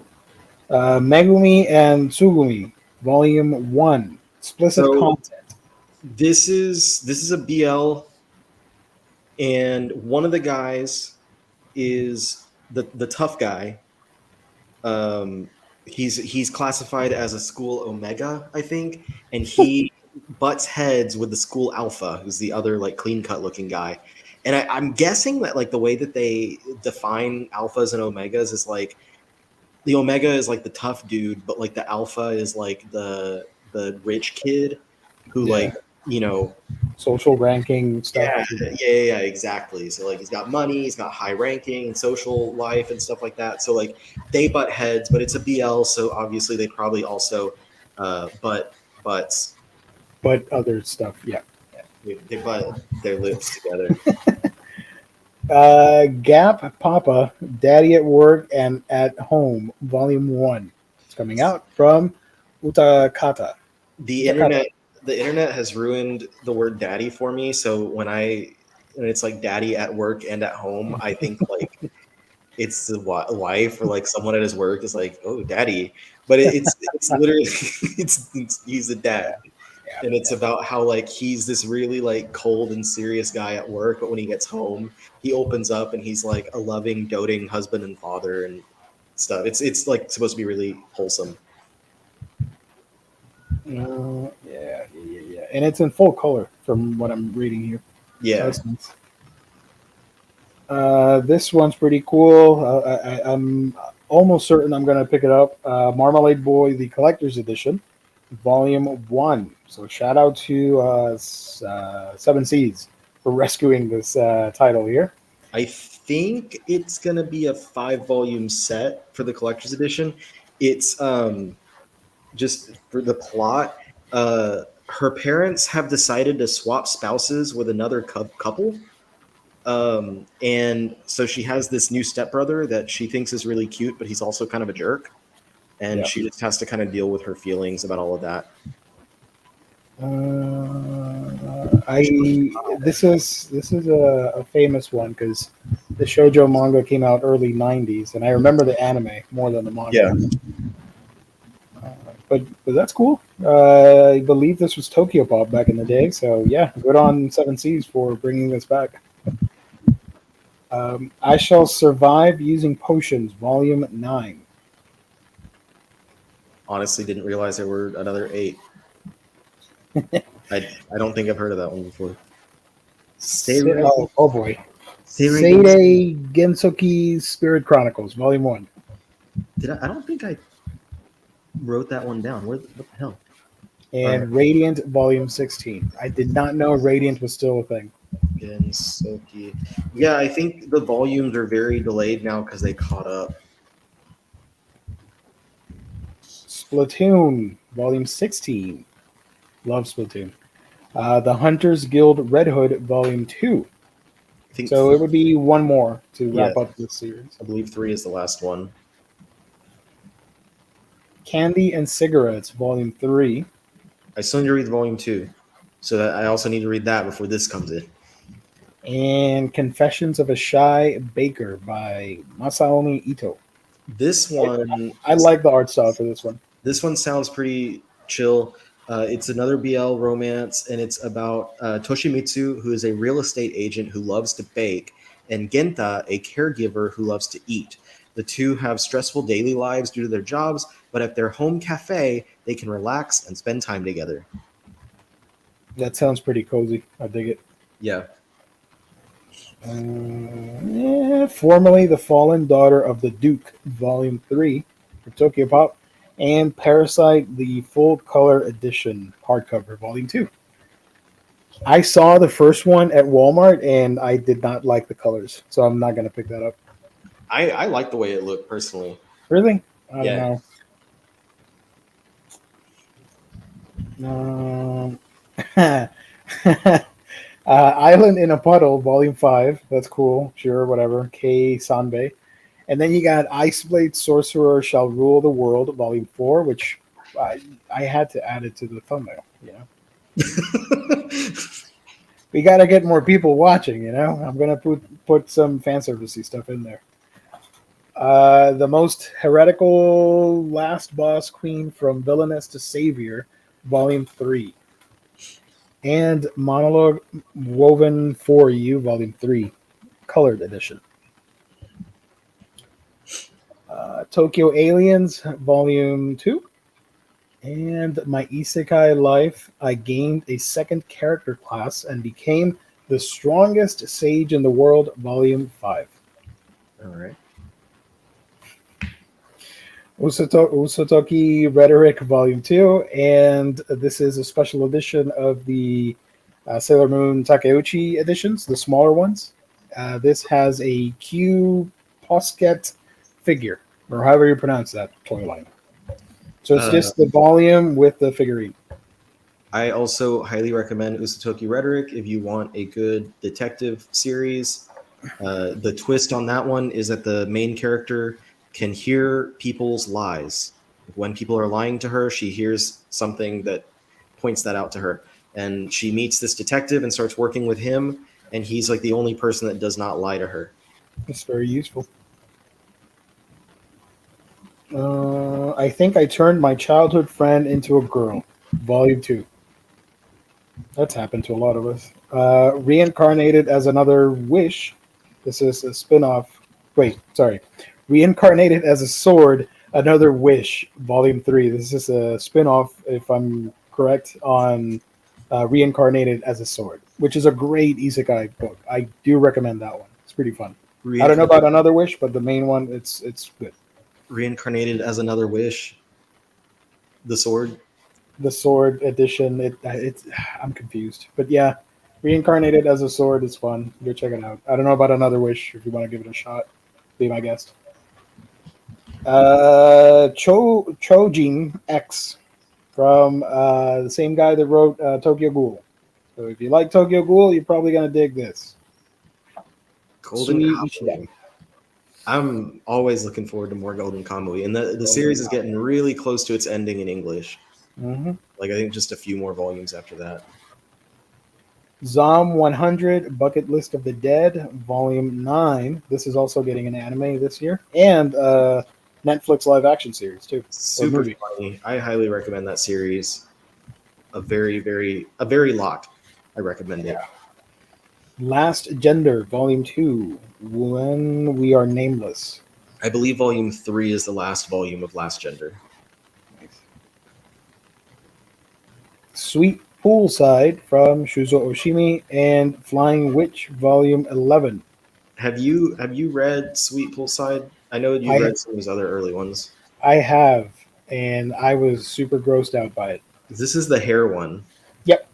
Megumi and Tsugumi, Volume 1, explicit So content. this is a BL, and one of the guys is the tough guy. Um, he's classified as a school Omega, I think, and he butts heads with the school Alpha, who's the other like clean cut looking guy. And I'm guessing that like the way that they define alphas and omegas is like the omega is like the tough dude, but like the alpha is like the rich kid who Yeah, like you know social ranking stuff. yeah, yeah, exactly. So like he's got money, he's got high ranking and social life and stuff like that. So like they butt heads, but it's a BL, so obviously they probably also butts. But other stuff, yeah. They butt their lips together. Gap Papa, Daddy at Work and at Home, Volume 1. It's coming out from Utakata. The internet has ruined the word daddy for me. So when it's like daddy at work and at home, I think like it's the wife or like someone at his work is like, oh, daddy, but it's literally he's a dad, Yeah, and it's about how like he's this really like cold and serious guy at work, but when he gets home, he opens up and he's like a loving, doting husband and father and stuff. It's like supposed to be really wholesome. yeah. And it's in full color from what I'm reading here. Yeah, That's nice. This one's pretty cool. I'm almost certain I'm going to pick it up. Marmalade Boy, the Collector's Edition, Volume 1. So shout out to Seven Seas for rescuing this title here. I think it's gonna be a 5 volume set for the collector's edition. It's just for the plot. Her parents have decided to swap spouses with another couple. And so she has this new stepbrother that she thinks is really cute, but he's also kind of a jerk. And Yeah. she just has to kind of deal with her feelings about all of that. This is a famous one because the shoujo manga came out early '90s, and I remember the anime more than the manga. Yeah. But that's cool. I believe this was Tokyo Pop back in the day, so yeah, good on Seven Seas for bringing this back. I Shall Survive Using Potions, Volume 9. Honestly, didn't realize there were another 8. I don't think I've heard of that one before. Oh boy. Seirei Gensoki Spirit Chronicles, Volume 1. I don't think I wrote that one down. What the hell? And Radiant, Volume 16. I did not know Radiant was still a thing. Gensoki. Yeah, I think the volumes are very delayed now because they caught up. Splatoon, Volume 16. Love Splatoon. The Hunters Guild Red Hood, Volume 2. I think So it would be one more to wrap Yeah. up this series. I believe 3 is the last one. Candy and Cigarettes, Volume 3. I still need to read volume 2, so that I also need to read that before this comes in. And Confessions of a Shy Baker by Masaomi Ito. This one, I like the art style for this one. This one sounds pretty chill. It's another BL romance, and it's about Toshimitsu, who is a real estate agent who loves to bake, and Genta, a caregiver who loves to eat. The two have stressful daily lives due to their jobs, but at their home cafe, they can relax and spend time together. That sounds pretty cozy. I dig it. Yeah. Formerly the Fallen Daughter of the Duke, Volume 3 for Tokyo Pop, and Parasite, the Full Color Edition hardcover, Volume 2. I saw the first one at Walmart, and I did not like the colors, so I'm not going to pick that up. I like the way it looked personally. Really? I Yeah. don't know. Island in a Puddle, Volume 5. That's cool. Sure, whatever. K. Sanbei. And then you got Ice Blade Sorcerer Shall Rule the World, Volume 4, which I had to add it to the thumbnail, you know? We got to get more people watching, you know? I'm going to put some fan servicey stuff in there. The most heretical last boss queen from villainess to savior, volume 3. And monologue woven for you, volume 3, colored edition. Tokyo Aliens, volume 2. And my isekai life, I gained a second character class and became the strongest sage in the world, volume 5. All right. Usotoki Rhetoric Volume 2, and this is a special edition of the Sailor Moon Takeuchi editions, the smaller ones. This has a Q Posket figure, or however you pronounce that toy line. So it's just the volume with the figurine. I also highly recommend Usotoki Rhetoric if you want a good detective series. The twist on that one is that the main character can hear people's lies. When people are lying to her, she hears something that points that out to her. And she meets this detective and starts working with him, and he's like the only person that does not lie to her. It's very useful. I think I turned my childhood friend into a girl. Volume 2. That's happened to a lot of us. Reincarnated as another wish. This is a spin-off. Wait, sorry. Reincarnated as a sword, another wish. Volume 3. This is a spin-off, if I'm correct, on Reincarnated as a Sword, which is a great isekai book. I do recommend that one. It's pretty fun. I don't know about Another Wish, but the main one, it's good. Reincarnated as another wish. The sword. The sword edition. It's I'm confused, but yeah, Reincarnated as a Sword is fun. Go check it out. I don't know about Another Wish. If you want to give it a shot, be my guest. Chojin X from the same guy that wrote Tokyo Ghoul. So if you like Tokyo Ghoul, you're probably gonna dig this. Golden Kamuy. I'm always looking forward to more Golden Kamuy, and the series is getting really close to its ending in English. Mm-hmm. Like I think just a few more volumes after that. Zom 100 Bucket List of the Dead, Volume 9. This is also getting an anime this year, and Netflix live action series too. Super funny. I highly recommend that series. A very lot. I recommend it. Last Gender, Volume 2, When We Are Nameless. I believe Volume 3 is the last volume of Last Gender. Nice. Sweet Poolside from Shuzo Oshimi and Flying Witch, Volume 11. Have you read Sweet Poolside? I know you read some of his other early ones. I have, and I was super grossed out by it. This is the hair one. Yep.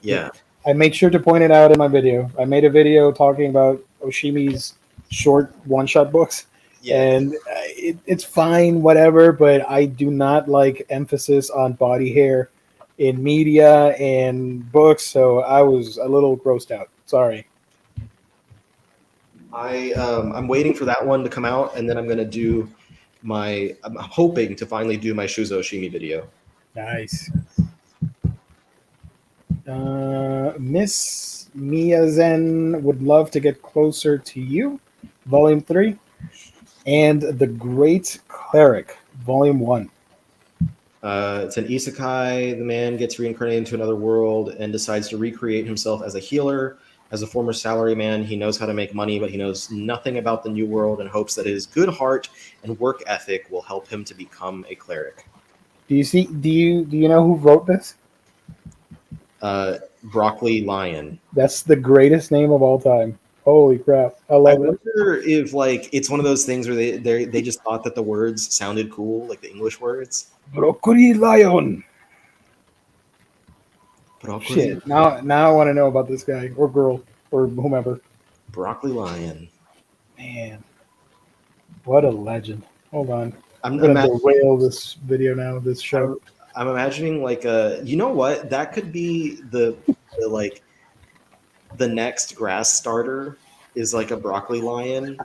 Yeah. I made sure to point it out in my video. I made a video talking about Oshimi's short one-shot books, and it's fine, whatever, but I do not like emphasis on body hair in media and books, so I was a little grossed out. Sorry. I'm waiting for that one to come out, and then I'm gonna do I'm hoping to finally do my Shuzo Oshimi video. Nice. Miss Miyazen Would Love to Get Closer to You, Volume 3, and The Great Cleric, Volume 1. It's an isekai. The man gets reincarnated into another world and decides to recreate himself as a healer. As a former salaryman, he knows how to make money, but he knows nothing about the new world and hopes that his good heart and work ethic will help him to become a cleric. Do you know who wrote this? Broccoli Lion. That's the greatest name of all time. Holy crap. I love it. I wonder if like it's one of those things where they just thought that the words sounded cool, like the English words. Broccoli Lion. Broccoli. Shit. Now I want to know about this guy or girl or whomever. Broccoli Lion. Man. What a legend. Hold on. I'm going to derail this video now, this show. I'm imagining like you know what? That could be the next grass starter is like a Broccoli Lion.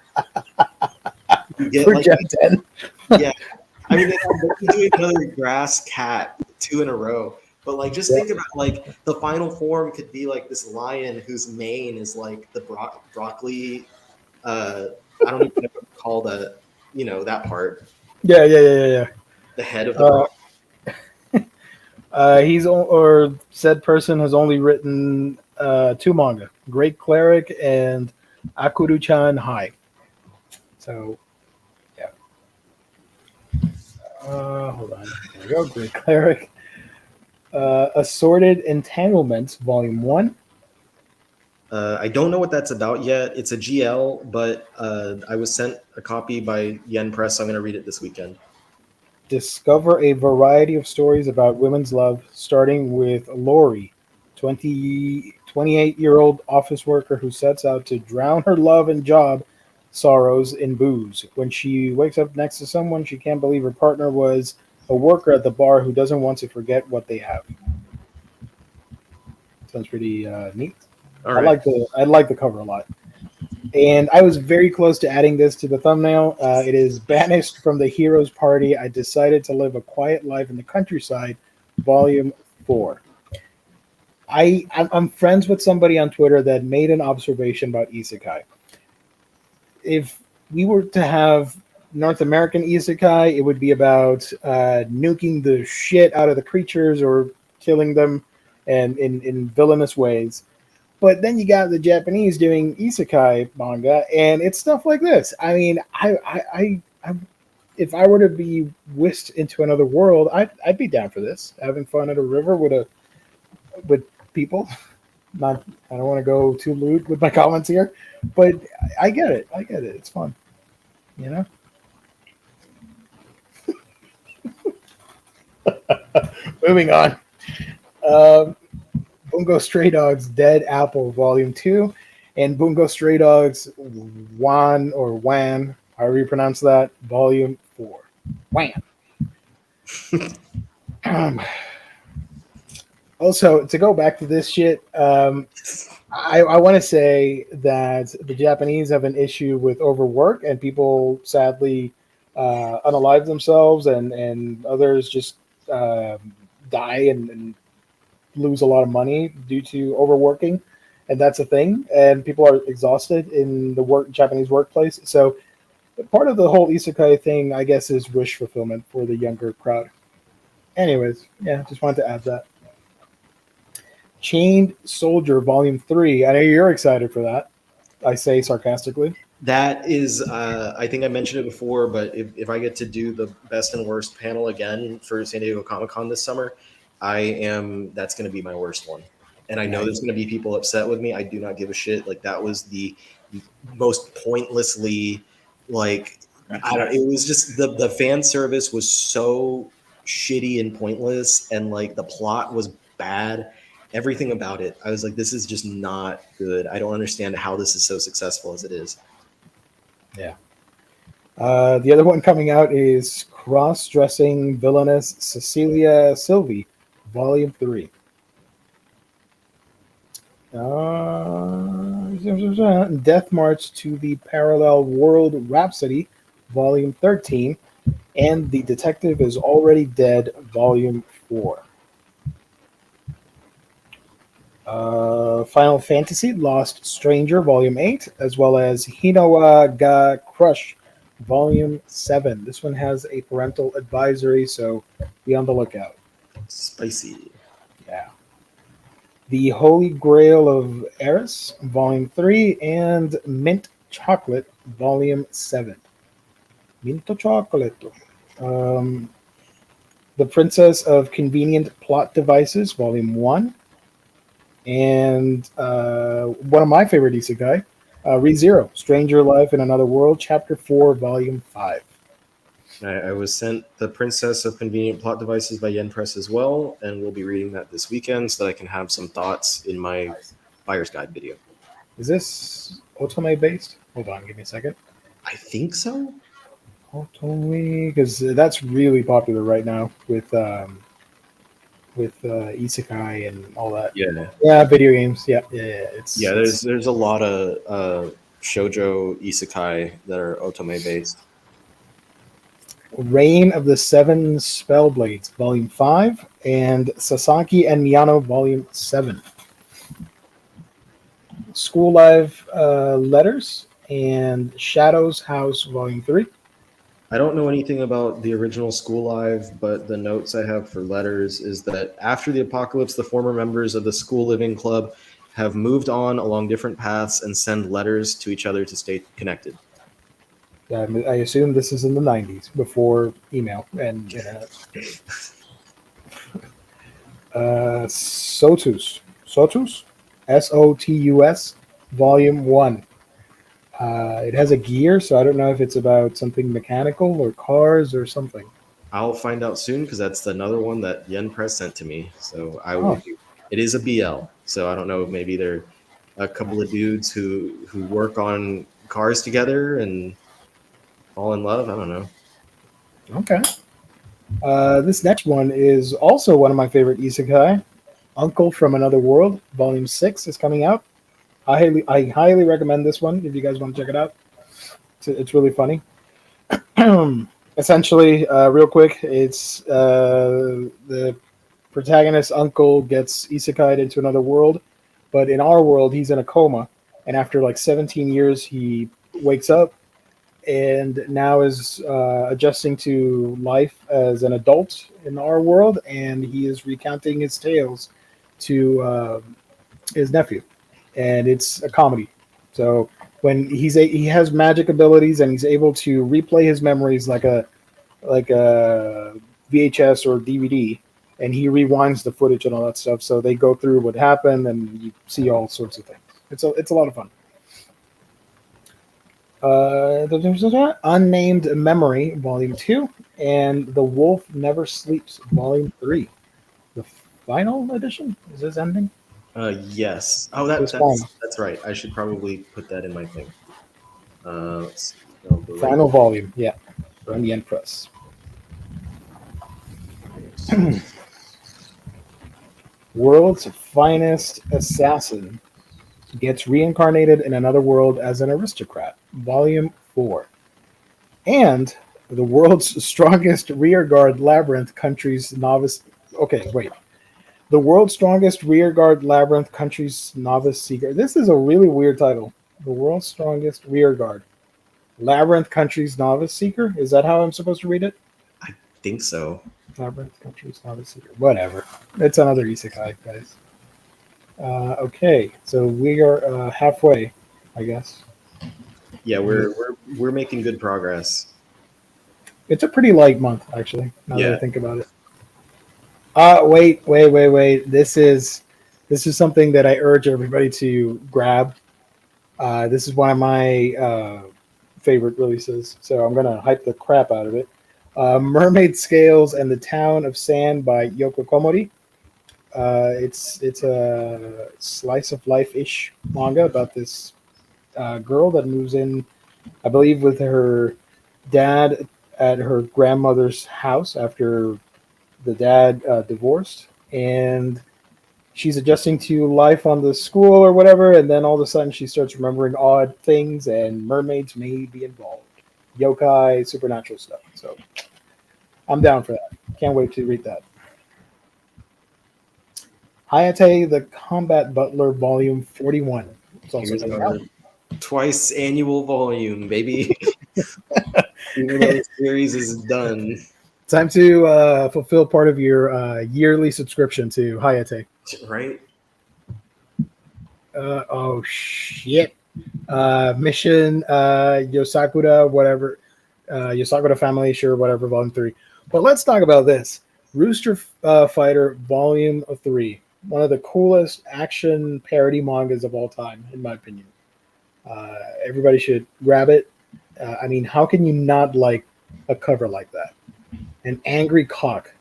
You get for Gen 10. Yeah. I mean, they can do another grass cat 2 in a row. But like, just think about like the final form could be like this lion whose mane is like the broccoli. I don't even know what to call that. that part. Yeah. The head of the rock. Or said person has only written 2 manga: Great Cleric and Akuru-chan High. So, yeah. Hold on. There we go. Great Cleric. Assorted Entanglements, Volume 1. I don't know what that's about yet. It's a GL, but I was sent a copy by Yen Press. So I'm going to read it this weekend. Discover a variety of stories about women's love, starting with Lori, 28-year-old office worker who sets out to drown her love and job sorrows in booze. When she wakes up next to someone, she can't believe her partner was a worker at the bar who doesn't want to forget what they have. Sounds pretty neat. All right. I like the cover a lot. And I was very close to adding this to the thumbnail. It is Banished from the Hero's Party. I decided to live a quiet life in the countryside, Volume 4. I'm friends with somebody on Twitter that made an observation about isekai. If we were to have North American isekai, it would be about nuking the shit out of the creatures or killing them and in villainous ways. But then you got the Japanese doing isekai manga, and it's stuff like this. I mean, I if I were to be whisked into another world, I'd be down for this. Having fun at a river with people. I don't want to go too lewd with my comments here, but I get it. It's fun, you know. Moving on. Bungo Stray Dogs Dead Apple Volume 2 and Bungo Stray Dogs Wan, however you pronounce that, Volume 4. Wan. Also, to go back to this shit, I want to say that the Japanese have an issue with overwork, and people sadly unalive themselves, and others just die and lose a lot of money due to overworking, and that's a thing. And people are exhausted in the Japanese workplace. So part of the whole isekai thing, I guess, is wish fulfillment for the younger crowd. Anyways, yeah, just wanted to add that. Chained Soldier Volume 3. I know you're excited for that. I say sarcastically. That is, I think I mentioned it before, but if I get to do the best and worst panel again for San Diego Comic-Con this summer, that's going to be my worst one. And I know there's going to be people upset with me. I do not give a shit. Like, that was the most pointlessly, like, it was just the fan service was so shitty and pointless, and like the plot was bad. Everything about it, I was like, this is just not good. I don't understand how this is so successful as it is. Yeah. The other one coming out is Cross-Dressing Villainess Cecilia Sylvie, Volume 3. Death March to the Parallel World Rhapsody, Volume 13. And The Detective is Already Dead, Volume 4. Final Fantasy Lost Stranger, Volume 8, as well as Hinowa ga Crush, Volume 7. This one has a parental advisory, so be on the lookout. Spicy. Yeah. The Holy Grail of Eris, Volume 3, and Mint Chocolate, Volume 7. Minto Chocolate. The Princess of Convenient Plot Devices, Volume 1. And one of my favorite isekai, ReZero, Stranger Life in Another World, Chapter 4, Volume 5. I was sent The Princess of Convenient Plot Devices by Yen Press as well, and we'll be reading that this weekend so that I can have some thoughts in my buyer's guide video. Is this Otome based? Hold on, give me a second. I think so. Otome, because that's really popular right now with isekai and all that. Yeah, video games. Yeah. There's a lot of shoujo isekai that are otome based. Reign of the Seven Spellblades, Volume 5, and Sasaki and Miyano, Volume 7. School Live Letters and Shadow's House, Volume 3. I don't know anything about the original School Live, but the notes I have for letters is that after the apocalypse, the former members of the School Living Club have moved on along different paths and send letters to each other to stay connected. I assume this is in the 90s, before email and internet. Sotus, Sotus, Volume 1. It has a gear, so I don't know if it's about something mechanical or cars or something. I'll find out soon because that's another one that Yen Press sent to me. So I will. Oh, It is a BL, so I don't know. Maybe they're a couple of dudes who work on cars together and fall in love. I don't know. okay. This next one is also one of my favorite isekai. Uncle from Another World, Volume 6 is coming out. I highly recommend this one if you guys want to check it out. It's really funny. Essentially, real quick, it's the protagonist's uncle gets isekai'd into another world, but in our world, he's in a coma, and after like 17 years, he wakes up and now is adjusting to life as an adult in our world, and he is recounting his tales to his nephew, and it's a comedy. So when he has magic abilities and he's able to replay his memories like a VHS or DVD, and he rewinds the footage and all that stuff. So they go through what happened, and you see all sorts of things. It's a lot of fun. Unnamed Memory, Volume 2, and The Wolf Never Sleeps, Volume 3. The final edition? Is this ending? Yes. Oh, This final. that's right. I should probably put that in my thing. Let's see. Final volume, yeah, from Yen Press. World's Finest Assassin gets reincarnated in another world as an aristocrat, Volume 4. And the World's Strongest Rearguard Labyrinth Country's Novice... Okay, wait. The World's Strongest Rearguard Labyrinth Country's Novice Seeker. This is a really weird title. The World's Strongest Rearguard Labyrinth Country's Novice Seeker? Is that how I'm supposed to read it? I think so. Labyrinth Country's Novice Seeker. Whatever. It's another isekai, guys. Okay, so we are halfway, I guess. Yeah, we're making good progress. It's a pretty light month, actually. Now that Yeah. I think about it. Wait. This is something that I urge everybody to grab. This is one of my favorite releases, so I'm gonna hype the crap out of it. Mermaid Scales and the Town of Sand by Yoko Komori. It's a slice of life-ish manga about this girl that moves in, I believe, with her dad at her grandmother's house after the dad divorced, and she's adjusting to life on the school or whatever, and then all of a sudden she starts remembering odd things, and mermaids may be involved. Yokai, supernatural stuff. So I'm down for that. Can't wait to read that. Hayate the Combat Butler, Volume 41. It's also Here's coming our out. twice annual volume, baby. Even though the series is done. Time to fulfill part of your yearly subscription to Hayate. Right? Oh, shit. Mission Yosakura, whatever. Yosakura Family, sure, whatever, Volume 3. But let's talk about this. Rooster Fighter, Volume 3. One of the coolest action parody mangas of all time, in my opinion. Everybody should grab it. I mean, how can you not like a cover like that? An angry cock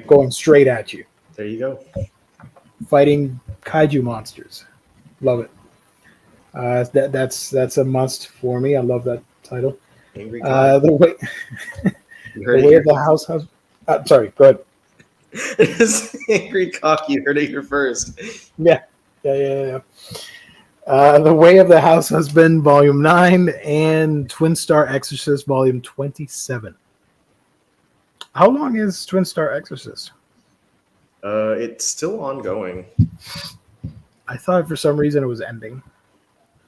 going straight at you. There you go. Fighting kaiju monsters. Love it. That's a must for me. I love that title. Angry cock. The way of the house. Sorry, go ahead. Angry cock. You heard it here first. Yeah. The Way of the House Husband, Volume 9, and Twin Star Exorcist, Volume 27. How long is Twin Star Exorcist? It's still ongoing. I thought for some reason it was ending.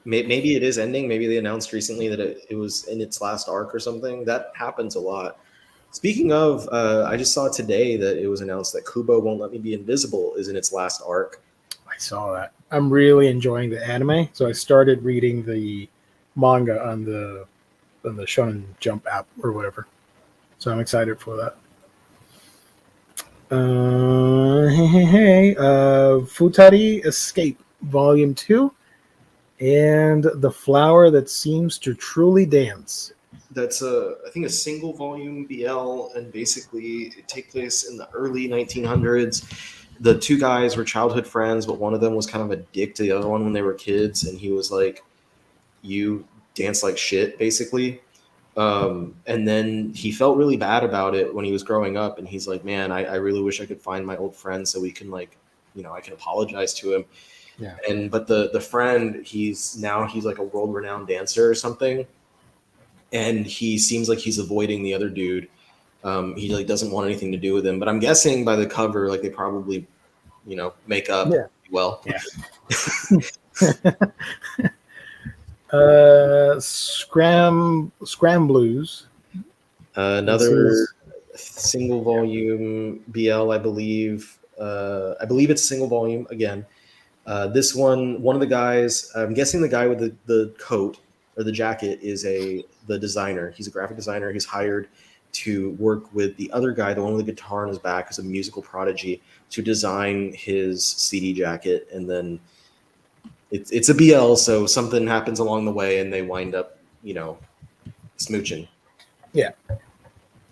Maybe it is ending. Maybe they announced recently that it was in its last arc or something. That happens a lot. Speaking of, I just saw today that it was announced that Kubo Won't Let Me Be Invisible is in its last arc. I saw that. I'm really enjoying the anime, so I started reading the manga on the Shonen Jump app or whatever. So I'm excited for that. Futari Escape Volume 2 and The Flower That Seems to Truly Dance. That's I think a single volume BL, and basically it takes place in the early 1900s. The two guys were childhood friends, but one of them was kind of a dick to the other one when they were kids, and he was like, "You dance like shit," basically. And then he felt really bad about it when he was growing up, and he's like, "Man, I really wish I could find my old friend so we can I can apologize to him." Yeah. But the friend, he's like a world renowned dancer or something, and he seems like he's avoiding the other dude. He like doesn't want anything to do with him. But I'm guessing by the cover, like they probably make up well. Yeah. Scram Blues. Another single volume BL, I believe. I believe it's a single volume again. This one of the guys, I'm guessing the guy with the coat or the jacket is the designer. He's a graphic designer. He's hired to work with the other guy, the one with the guitar on his back, who's a musical prodigy, to design his CD jacket. And then it's a BL, so something happens along the way, and they wind up, smooching. Yeah,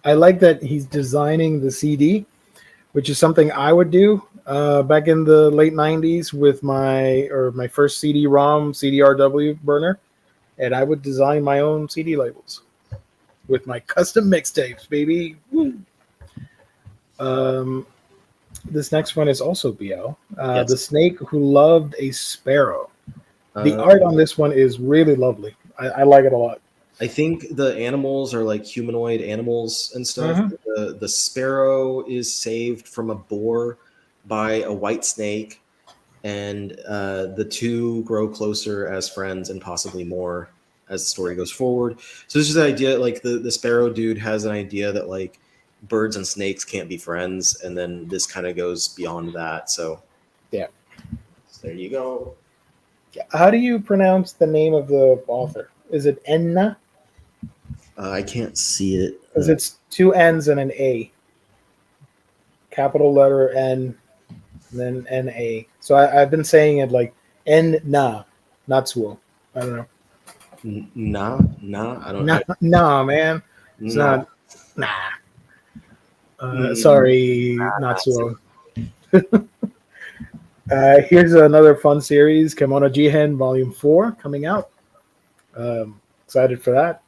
I like that he's designing the CD, which is something I would do back in the late '90s with my first CD-ROM CDRW burner, and I would design my own CD labels with my custom mixtapes, baby. Woo. This next one is also BL. Yes. The Snake Who Loved a Sparrow. The art on this one is really lovely. I like it a lot. I think the animals are like humanoid animals and stuff. Mm-hmm. The sparrow is saved from a boar by a white snake, and the two grow closer as friends and possibly more as the story goes forward. So this is the idea, like the sparrow dude has an idea that like birds and snakes can't be friends, and then this kind of goes beyond that. So yeah, there you go. How do you pronounce the name of the author? Is it Enna? I can't see it because it's two N's and an A. Capital letter N, and then N-A. So I've been saying it like N-na, Natsuo. I don't know. Nah, I don't know. Nah, man. It's not. Nah. Sorry, Natsuo. Here's another fun series, Kemono Jihen Volume 4, coming out. Excited for that.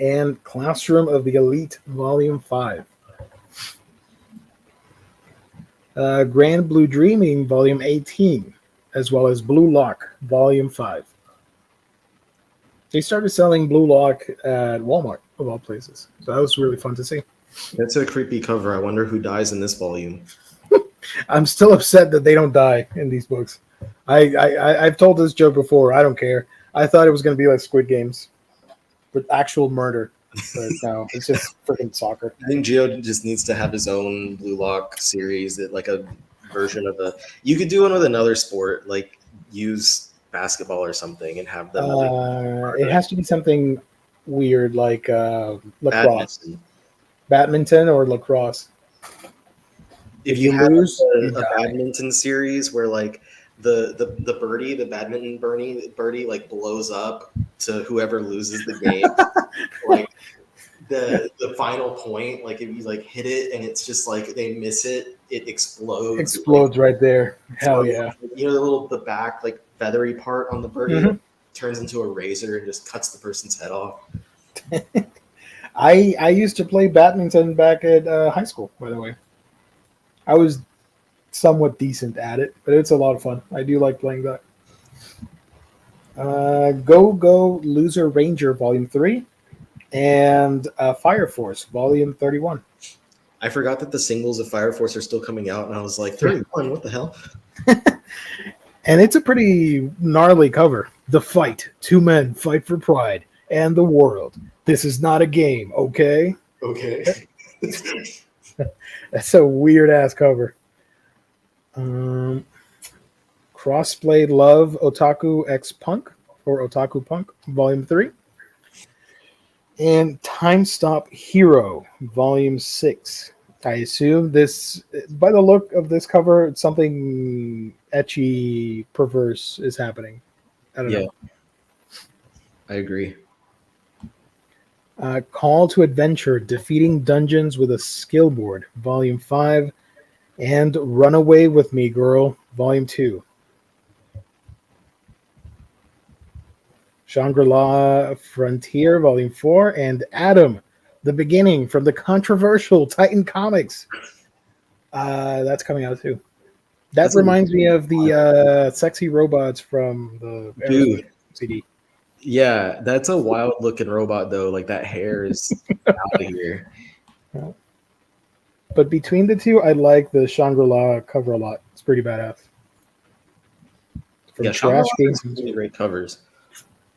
And Classroom of the Elite Volume 5. Grand Blue Dreaming Volume 18, as well as Blue Lock Volume 5. They started selling Blue Lock at Walmart, of all places. So that was really fun to see. That's a creepy cover. I wonder who dies in this volume. I'm still upset that they don't die in these books. I've told this joke before. I don't care. I thought it was going to be like Squid Games with actual murder. But no, it's just freaking soccer. I think Gio just needs to have his own Blue Lock series, that like a version of a. You could do one with another sport, like use basketball or something, and have them. It has to be something weird, like lacrosse, badminton or lacrosse. If you lose a badminton series where like the birdie, the badminton birdie like blows up to whoever loses the game, like the final point, like if you like hit it and it's just like they miss it, it explodes. Explodes right there. Hell yeah! You know the back like feathery part on the birdie turns into a razor and just cuts the person's head off. I used to play badminton back at high school, by the way. I was somewhat decent at it, but it's a lot of fun. I do like playing that. Go Loser Ranger Volume 3 and Fire Force Volume 31. I forgot that the singles of Fire Force are still coming out, and I was like, 31, what the hell? And it's a pretty gnarly cover. The fight. Two men fight for pride and the world. This is not a game, okay? Okay. That's a weird ass cover. Crossblade Love Otaku X Punk or Otaku Punk Volume 3. And Time Stop Hero Volume 6. I assume this, by the look of this cover, something etchy, perverse is happening. I don't know. I agree. Call to Adventure, Defeating Dungeons with a Skill Board, Volume 5, and Run Away with Me, Girl, Volume 2. Shangri-La Frontier, Volume 4, and Adam, The Beginning from the controversial Titan Comics. That's coming out too. That reminds me of the sexy robots from the Dude. CD. Yeah, that's a wild looking robot though. Like that hair is out of here. But between the two, I like the Shangri-La cover a lot. It's pretty badass. From Trash Games, really great covers.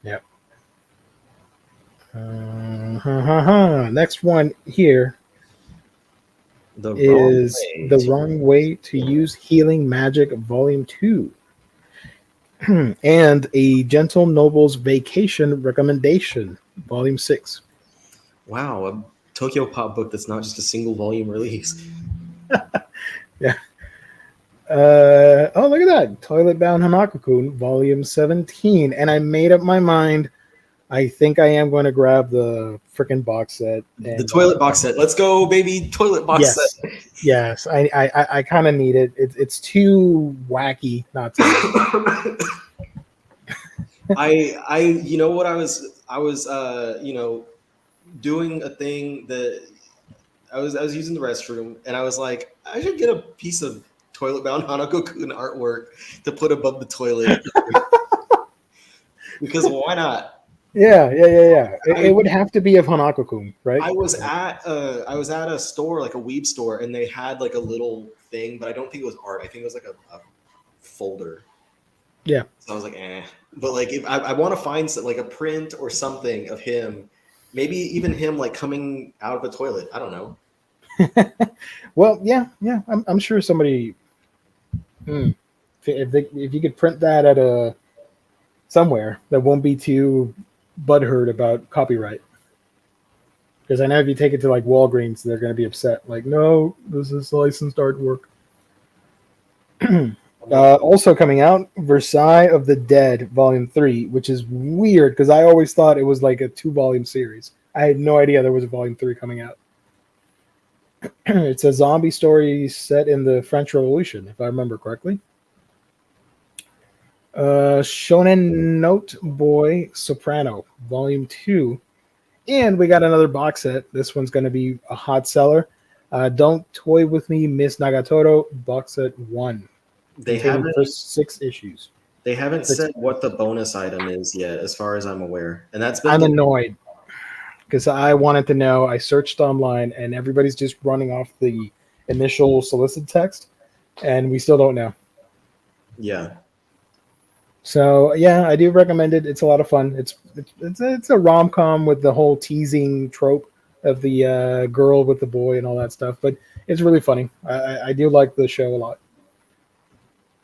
Yep. Next one here is The Wrong Way to Use Healing Magic Volume 2. And A Gentle Noble's Vacation Recommendation, Volume 6. Wow, a Tokyo Pop book that's not just a single volume release. Yeah. Oh, look at that. Toilet Bound Hanako-kun, Volume 17. And I made up my mind. I think I am going to grab the freaking box set. And, the toilet box set. Let's go, baby. Toilet box set. Yes, I kind of need it. It's too wacky not to. You know what I was doing a thing that I was using the restroom and I was like, I should get a piece of Toilet Bound Hanako-kun artwork to put above the toilet. Because why not? Yeah. It would have to be of Hanako-kun, right? I was at a store, like a weeb store, and they had like a little thing, but I don't think it was art. I think it was like a folder. Yeah. So I was like, eh. But like, if I want to find like a print or something of him, maybe even him like coming out of a toilet. I don't know. Well, yeah. I'm sure somebody. If you could print that at somewhere that won't be too butthurt about copyright, because I know if you take it to like Walgreens, they're going to be upset. Like, no, this is licensed artwork. Also coming out, Versailles of the Dead, Volume 3, which is weird because I always thought it was like a 2-volume series. I had no idea there was a Volume 3 coming out. It's a zombie story set in the French Revolution, if I remember correctly. Shonen Note Boy Soprano, Volume 2. And we got another box set. This one's going to be a hot seller. Don't Toy With Me, Miss Nagatoro, box set 1. They haven't first 6 issues. They haven't said what the bonus item is yet, as far as I'm aware. And that's I'm annoyed because I wanted to know. I searched online and everybody's just running off the initial solicited text, and we still don't know. Yeah. So yeah, I do recommend it. It's a lot of fun. It's a rom-com with the whole teasing trope of the girl with the boy and all that stuff, but it's really funny. I do like the show a lot.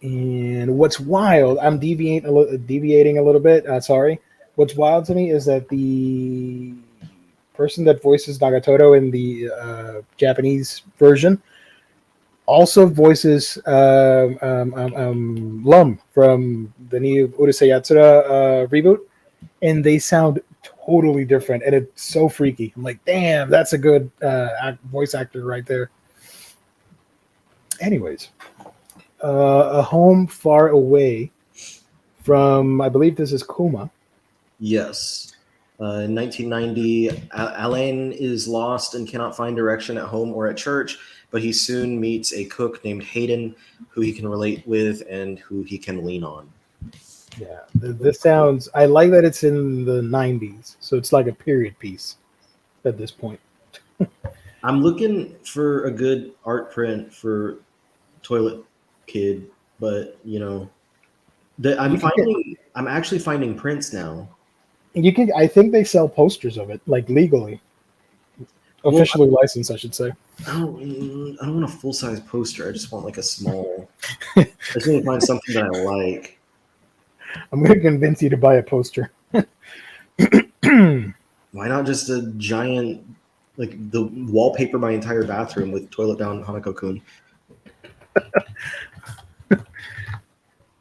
And what's wild, I'm deviating a little bit. Sorry. What's wild to me is that the person that voices Nagatoro in the Japanese version also voices Lum from the new Urusei Yatsura reboot, and they sound totally different, and it's so freaky. I'm like, damn, that's a good voice actor right there. Anyways, A Home Far Away from, I believe this is Kuma. Yes. In 1990, Alain is lost and cannot find direction at home or at church, but he soon meets a cook named Hayden who he can relate with and who he can lean on. Yeah, this sounds, I like that it's in the 90s, so it's like a period piece at this point. I'm looking for a good art print for Toilet Kid, but I'm You can get, I'm actually finding prints now. you can. I think they sell posters of it, like legally, Well, officially licensed, I should say. I don't want a full size poster. I just want like a small. I just need to find something that I like. I'm going to convince you to buy a poster. Why not just a giant, like the wallpaper my entire bathroom with toilet down Hanako-kun?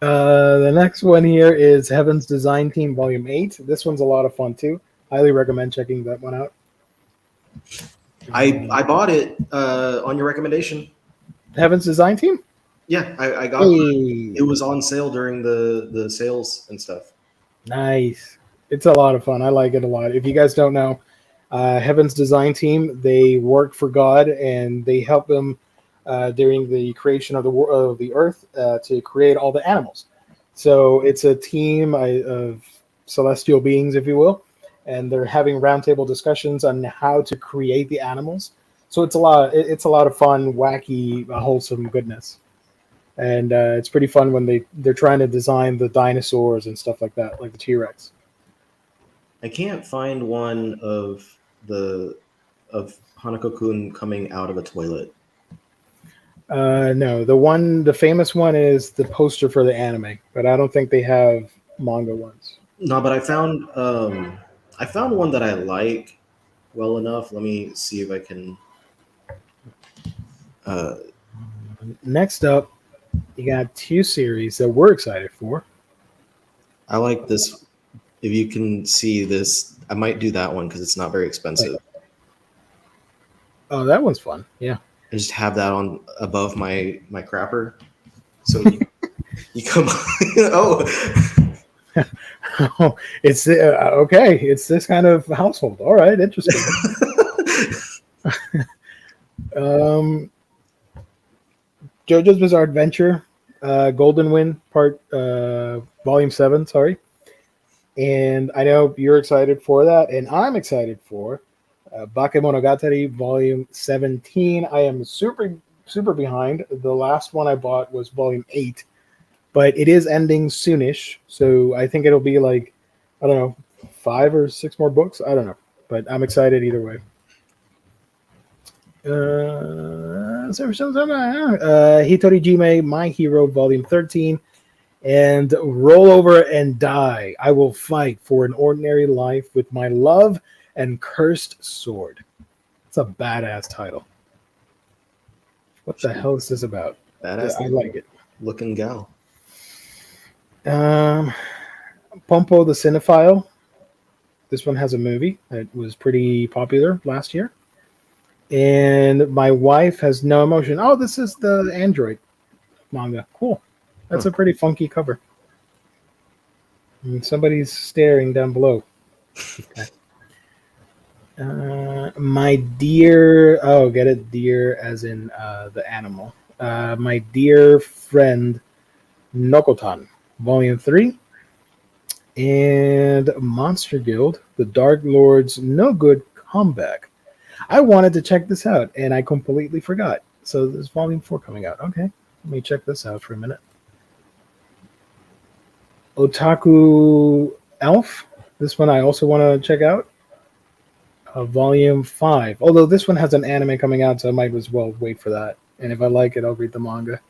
The next one here is Heaven's Design Team Volume 8. This one's a lot of fun too. Highly recommend checking that one out. I bought it on your recommendation. Heaven's Design Team? Yeah, I got Hey, it was on sale during the sales and stuff. nice. It's a lot of fun. I like it a lot. If you guys don't know, Heaven's Design Team, they work for God and they help them during the creation of the earth to create all the animals. So it's a team of celestial beings, if you will, and they're having roundtable discussions on how to create the animals. So it's a lot. It's a lot of fun, wacky, wholesome goodness, and it's pretty fun when they're trying to design the dinosaurs and stuff like that, like the T-Rex. I can't find one the of Hanako-kun coming out of a toilet. No, the famous one is the poster for the anime, but I don't think they have manga ones. No, but I found one that I like well enough. Let me see if I can. Uh, Next up, you got two series that we're excited for. I like this. If you can see this, I might do that one because it's not very expensive. Oh, that one's fun. Yeah. I just have that on above my crapper, so you come. Oh, it's okay. It's this kind of household. All right, interesting. um, JoJo's Bizarre Adventure, Golden Wind Part Volume 7. Sorry, and I know you're excited for that, and I'm excited for Bakemonogatari Volume 17. I am super behind. The last one I bought was Volume 8, but it is ending soonish, so I think it'll be like, I don't know, 5 or 6 more books. I don't know, but I'm excited either way. Hitorijime, My Hero, Volume 13, and Roll Over and Die. I will fight for an ordinary life with my love and cursed sword. It's a badass title. What the hell is this about? Badass. I like it. Looking gal. Pompo the Cinephile. This one has a movie that was pretty popular last year. And My Wife Has No Emotion. Oh, this is the Android manga. Cool. That's a pretty funky cover. And somebody's staring down below. Okay. My Dear... Oh, get it? Dear as in the animal. My Dear Friend Nokotan. Volume 3. And Monster Guild, The Dark Lord's No Good Comeback. I wanted to check this out, and I completely forgot. So there's Volume 4 coming out. Okay, let me check this out for a minute. Otaku Elf. This one I also want to check out. Volume 5. Although this one has an anime coming out, so I might as well wait for that. And if I like it, I'll read the manga.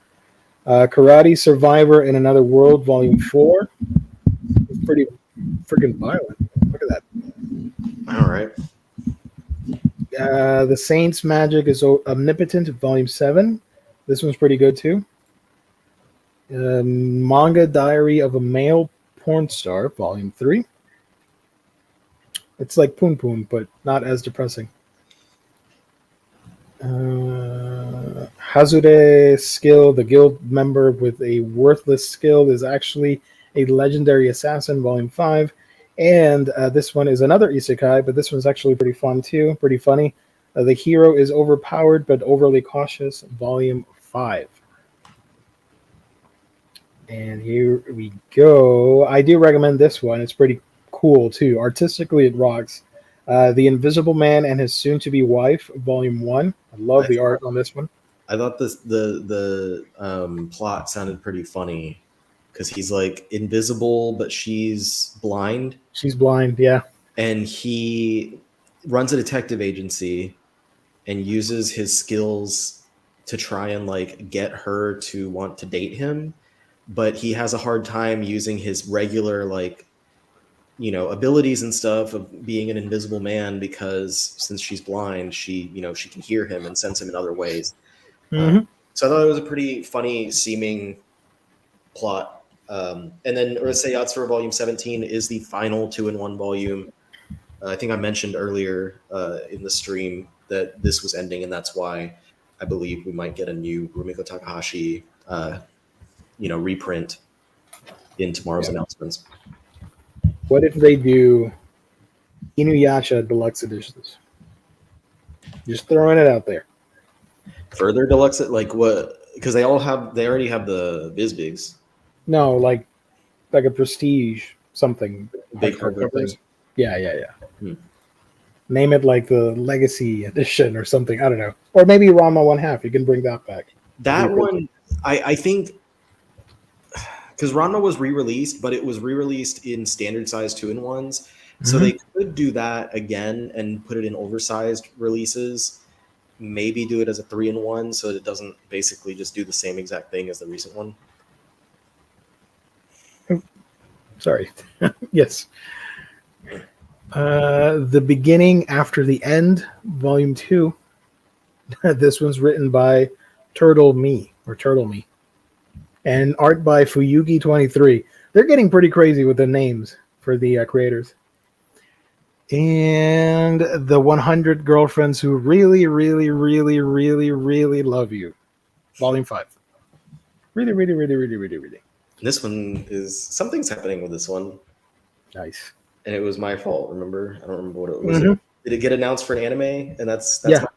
Karate Survivor in Another World, Volume 4. It's pretty freaking violent. Look at that. All right. The Saints Magic is Omnipotent, Volume 7. This one's pretty good too. Manga Diary of a Male Porn Star, Volume 3. It's like Poon Poon, but not as depressing. Hazure Skill, the guild member with a worthless skill, is actually a legendary assassin, Volume 5. And this one is another isekai, but this one's actually pretty fun too, pretty funny. The hero is overpowered but overly cautious, Volume 5. And here we go. I do recommend this one. It's pretty cool too. Artistically, it rocks. The Invisible Man and His Soon-to-Be Wife, Volume 1. I love the art on this one. I thought the plot sounded pretty funny. because he's like invisible, but she's blind. She's blind, yeah. And he runs a detective agency and uses his skills to try and like get her to want to date him, but he has a hard time using his regular like abilities and stuff of being an invisible man, because since she's blind, she can hear him and sense him in other ways. So I thought it was a pretty funny seeming plot. And then Urusei Yatsura Volume 17 is the final 2-in-1 volume. I think I mentioned earlier in the stream that this was ending, and that's why I believe we might get a new Rumiko Takahashi reprint in tomorrow's announcements. What if they do Inuyasha deluxe editions? Just throwing it out there. Further deluxe, like what? Because they already have the Bizbigs. No, like a prestige something. Big hardcovers. Yeah. Name it like the Legacy edition or something. I don't know. Or maybe Ranma 1/2. You can bring that back. That one, I think, because Ranma was re-released, but it was re-released in standard size 2-in-1s. So they could do that again and put it in oversized releases. Maybe do it as a 3-in-1 so that it doesn't basically just do the same exact thing as the recent one. Sorry. Yes. The Beginning After the End, Volume 2. This one's written by Turtle Me. And art by Fuyugi23. They're getting pretty crazy with the names for the creators. And The 100 Girlfriends Who Really, Really, Really, Really, Really Love You. Volume 5. Really, really, really, really, really, really. This one is... Something's happening with this one. Nice. And it was my fault, remember? I don't remember what it was. Did it get announced for an anime? And that's my fault.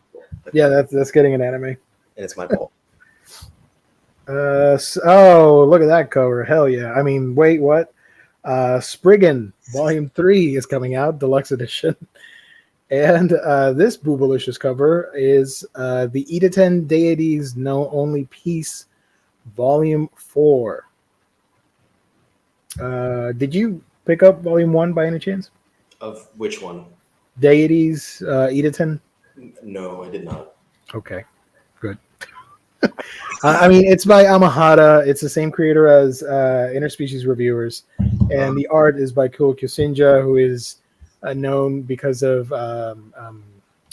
Yeah, that's getting an anime. And it's my fault. Look at that cover. Hell yeah. I mean, wait, what? Spriggan Volume 3 is coming out, deluxe edition. And this boobalicious cover is the Itaten Deities Know Only Peace Volume 4. Did you pick up Volume 1 by any chance? Of which one? Deities, Itaten? No, I did not. Okay, good. I mean, it's by Amahata. It's the same creator as Interspecies Reviewers. And the art is by Kyo Kyosinja, who is known because of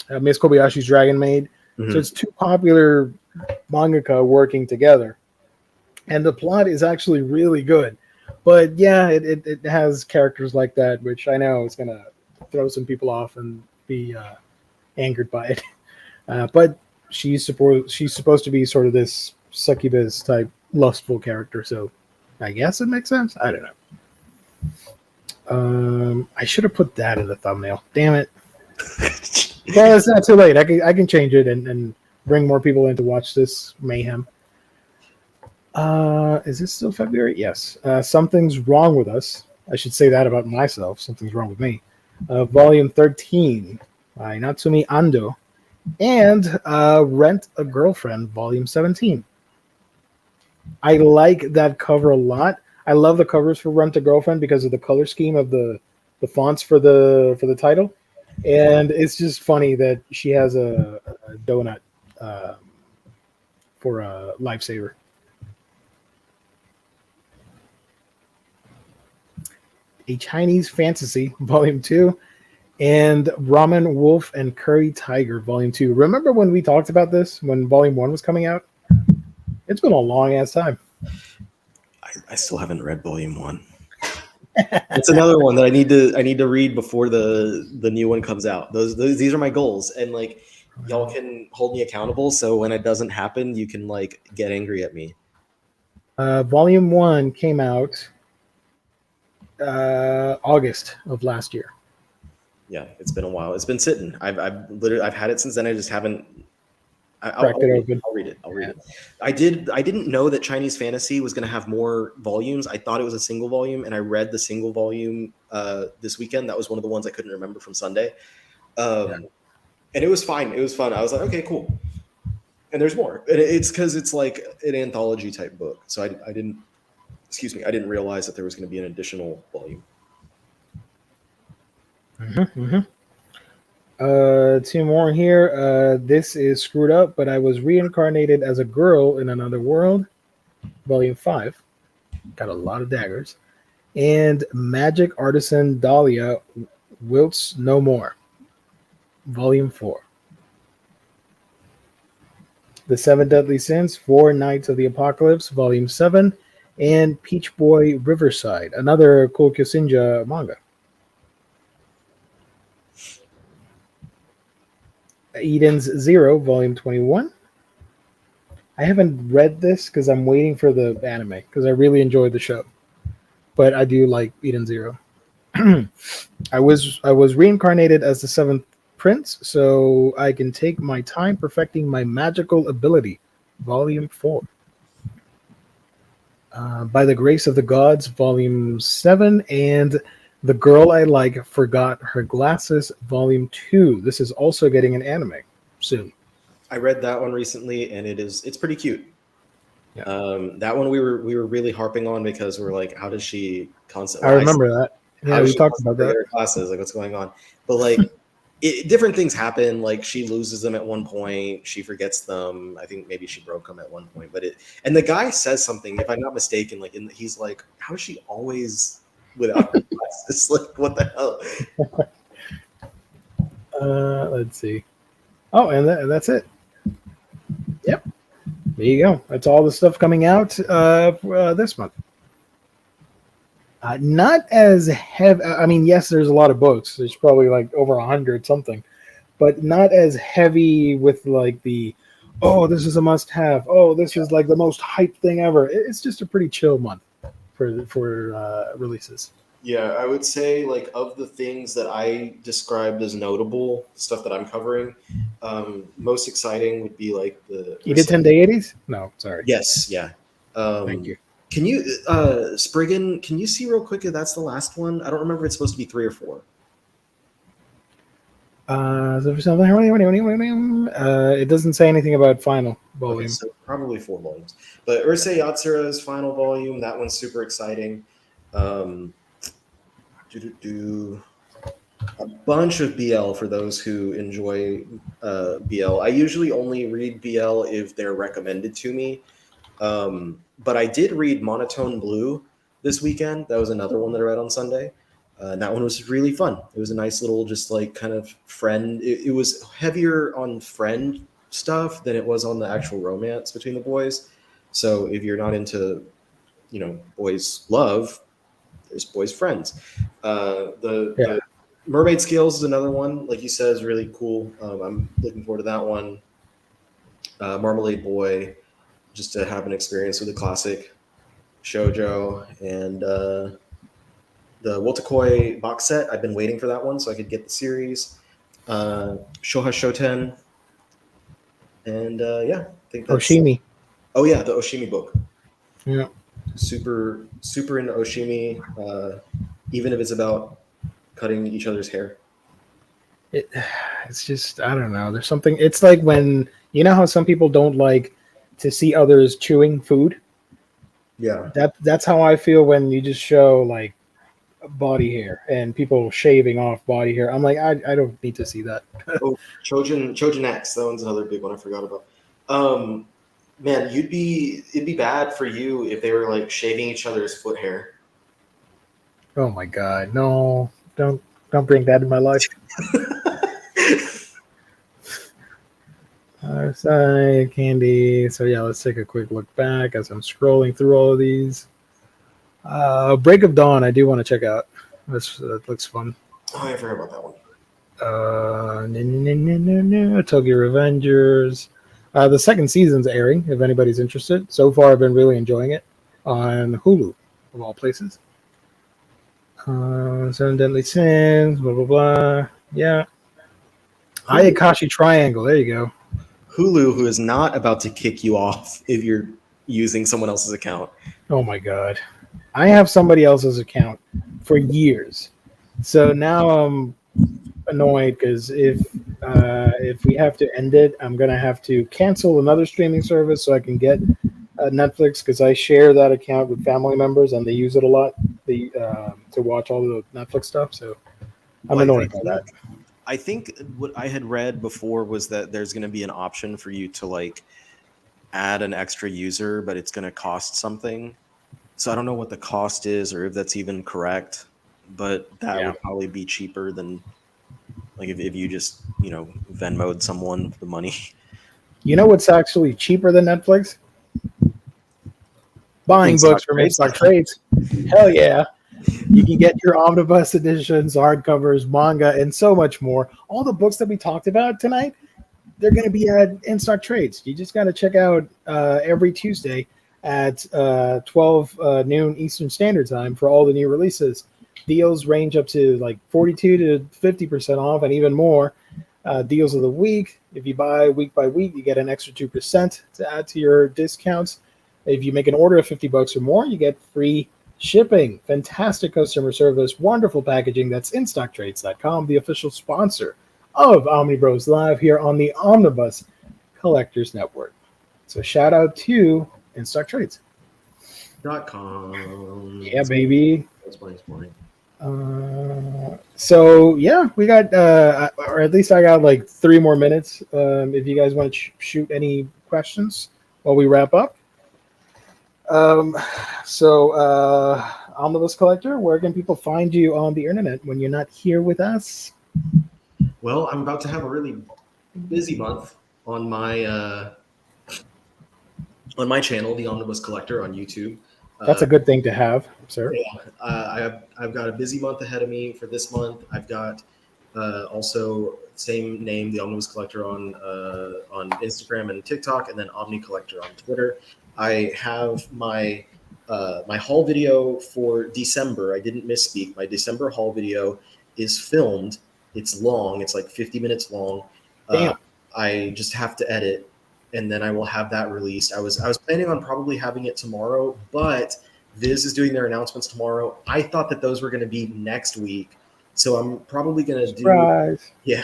Miss Kobayashi's Dragon Maid. So it's two popular mangaka working together. And the plot is actually really good. But yeah, it has characters like that, which I know is going to throw some people off and be angered by it. But she's supposed to be sort of this succubus type lustful character, so I guess it makes sense. I don't know. I should have put that in the thumbnail. Damn it. Well, it's not too late. I can change it and bring more people in to watch this mayhem. Is this still February? Yes. Something's Wrong with Us. I should say that about myself. Something's wrong with me. Volume 13 by Natsumi Ando. And Rent a Girlfriend, Volume 17. I like that cover a lot. I love the covers for Rent a Girlfriend because of the color scheme of the fonts for the title. And it's just funny that she has a donut for a lifesaver. A Chinese Fantasy, Volume 2. And Ramen Wolf and Curry Tiger, Volume 2. Remember when we talked about this when Volume 1 was coming out? It's been a long ass time. I still haven't read Volume 1. It's another one that I need to read before the new one comes out. These are my goals, and like y'all can hold me accountable. So when it doesn't happen, you can like get angry at me. Volume 1 came out August of last year. Yeah, it's been a while. It's been sitting. I've had it since then. I just haven't. Cracked it open. I'll read it. I didn't know that Chinese Fantasy was going to have more volumes. I thought it was a single volume, and I read the single volume this weekend. That was one of the ones I couldn't remember from Sunday, and it was fine. It was fun. I was like, okay, cool. And there's more. And it's because it's like an anthology type book, so I didn't excuse me, I didn't realize that there was going to be an additional volume. Two more here. This is Screwed Up, but I was reincarnated as a girl in another world. Volume 5. Got a lot of daggers. And Magic Artisan Dahlia Wilts No More. Volume 4. The Seven Deadly Sins, 4 Knights of the Apocalypse, Volume 7. And Peach Boy Riverside, another cool Kyosinja manga. Eden's Zero, Volume 21. I haven't read this because I'm waiting for the anime because I really enjoyed the show. But I do like Eden Zero. I was reincarnated as the seventh prince, so I can take my time perfecting my magical ability. Volume 4. By the Grace of the Gods, Volume 7, and The Girl I Like Forgot Her Glasses, Volume 2. This is also getting an anime soon. I read that one recently, and it's pretty cute. Yeah. That one we were really harping on because we're like, how does she constantly? I remember that. Yeah, we talked about that. Her classes, like what's going on? But like, different things happen. Like she loses them at one point, she forgets them. I think maybe she broke them at one point. But and the guy says something, if I'm not mistaken, like he's like, how is she always without her glasses? Like what the hell? Let's see. Oh, and that's it. Yep. There you go. That's all the stuff coming out this month. Not as heavy. I mean, yes, there's a lot of books. There's probably like over 100 something, but not as heavy with like the, oh, this is a must-have. Oh, this is like the most hyped thing ever. It's just a pretty chill month for releases. Yeah, I would say like of the things that I described as notable stuff that I'm covering, most exciting would be like the. You did 10 Day 80s? No, sorry. Yes, yeah. Thank you. Can you, Spriggan? Can you see real quick if that's the last one? I don't remember if it's supposed to be 3 or 4. It doesn't say anything about final volume. Okay, so probably 4 volumes. But Urusei Yatsura's final volume, that one's super exciting. A bunch of BL for those who enjoy BL. I usually only read BL if they're recommended to me. But I did read Monotone Blue this weekend. That was another one that I read on Sunday. And that one was really fun. It was a nice little, just like kind of friend. It was heavier on friend stuff than it was on the actual romance between the boys. So if you're not into, boys love, there's boys friends. The Mermaid Scales is another one, like you said, is really cool. I'm looking forward to that one. Marmalade Boy, just to have an experience with a classic shoujo, and the Wotakoi box set. I've been waiting for that one so I could get the series. Shoha Shoten, and I think that's Oshimi. Oh yeah, the Oshimi book. Yeah, super into Oshimi, even if it's about cutting each other's hair. It's just, I don't know. There's something. It's like when how some people don't like to see others chewing food. Yeah, that's how I feel when you just show like body hair and people shaving off body hair. I'm like, I don't need to see that. Oh, Chojin X, that one's another big one I forgot about. Man, it'd be bad for you if they were like shaving each other's foot hair. Oh my god, no! Don't bring that in my life. Candy. So yeah, let's take a quick look back as I'm scrolling through all of these. Break of Dawn, I do want to check out. That looks fun. Oh, I forgot about that one. Tokyo Revengers. The second season's airing, if anybody's interested. So far, I've been really enjoying it on Hulu, of all places. Seven Deadly Sins, blah, blah, blah. Yeah. Ayakashi Triangle, there you go. Hulu, who is not about to kick you off if you're using someone else's account. Oh my god. I have somebody else's account for years. So now I'm annoyed because if we have to end it, I'm gonna have to cancel another streaming service so I can get Netflix because I share that account with family members and they use it a lot to watch all the Netflix stuff. So I'm annoyed by that. I think what I had read before was that there's going to be an option for you to like add an extra user, but it's going to cost something. So I don't know what the cost is or if that's even correct, but that would probably be cheaper than like if you just, Venmo'd someone the money. You know what's actually cheaper than Netflix? Buying books from In-Stock Trades. Hell yeah. You can get your omnibus editions, hardcovers, manga, and so much more. All the books that we talked about tonight, they're going to be at In-Stock Trades. You just got to check out every Tuesday at 12 noon Eastern Standard Time for all the new releases. Deals range up to like 42 to 50% off and even more. Deals of the week. If you buy week by week, you get an extra 2% to add to your discounts. If you make an order of $50 or more, you get free shipping. Fantastic customer service, wonderful packaging. That's InStockTrades.com, the official sponsor of Omnibros here on the Omnibus Collectors Network. So shout out to InStockTrades.com. Yeah, baby. That's funny. So yeah, we got, or at least I got like 3 more minutes. If you guys want to shoot any questions while we wrap up. Omnibus Collector, where can people find you on the internet when you're not here with us? Well, I'm about to have a really busy month on my channel, the Omnibus Collector on YouTube. That's a good thing to have, sir. Yeah, I've got a busy month ahead of me for this month. I've got also same name, the Omnibus Collector on Instagram and TikTok, and then Omni Collector on Twitter. I have my haul video for December. I didn't misspeak. My December haul video is filmed. It's long. It's like 50 minutes long. Damn. I just have to edit, and then I will have that released. I was planning on probably having it tomorrow, but Viz is doing their announcements tomorrow. I thought that those were going to be next week, so I'm probably going to do. Surprise. Yeah,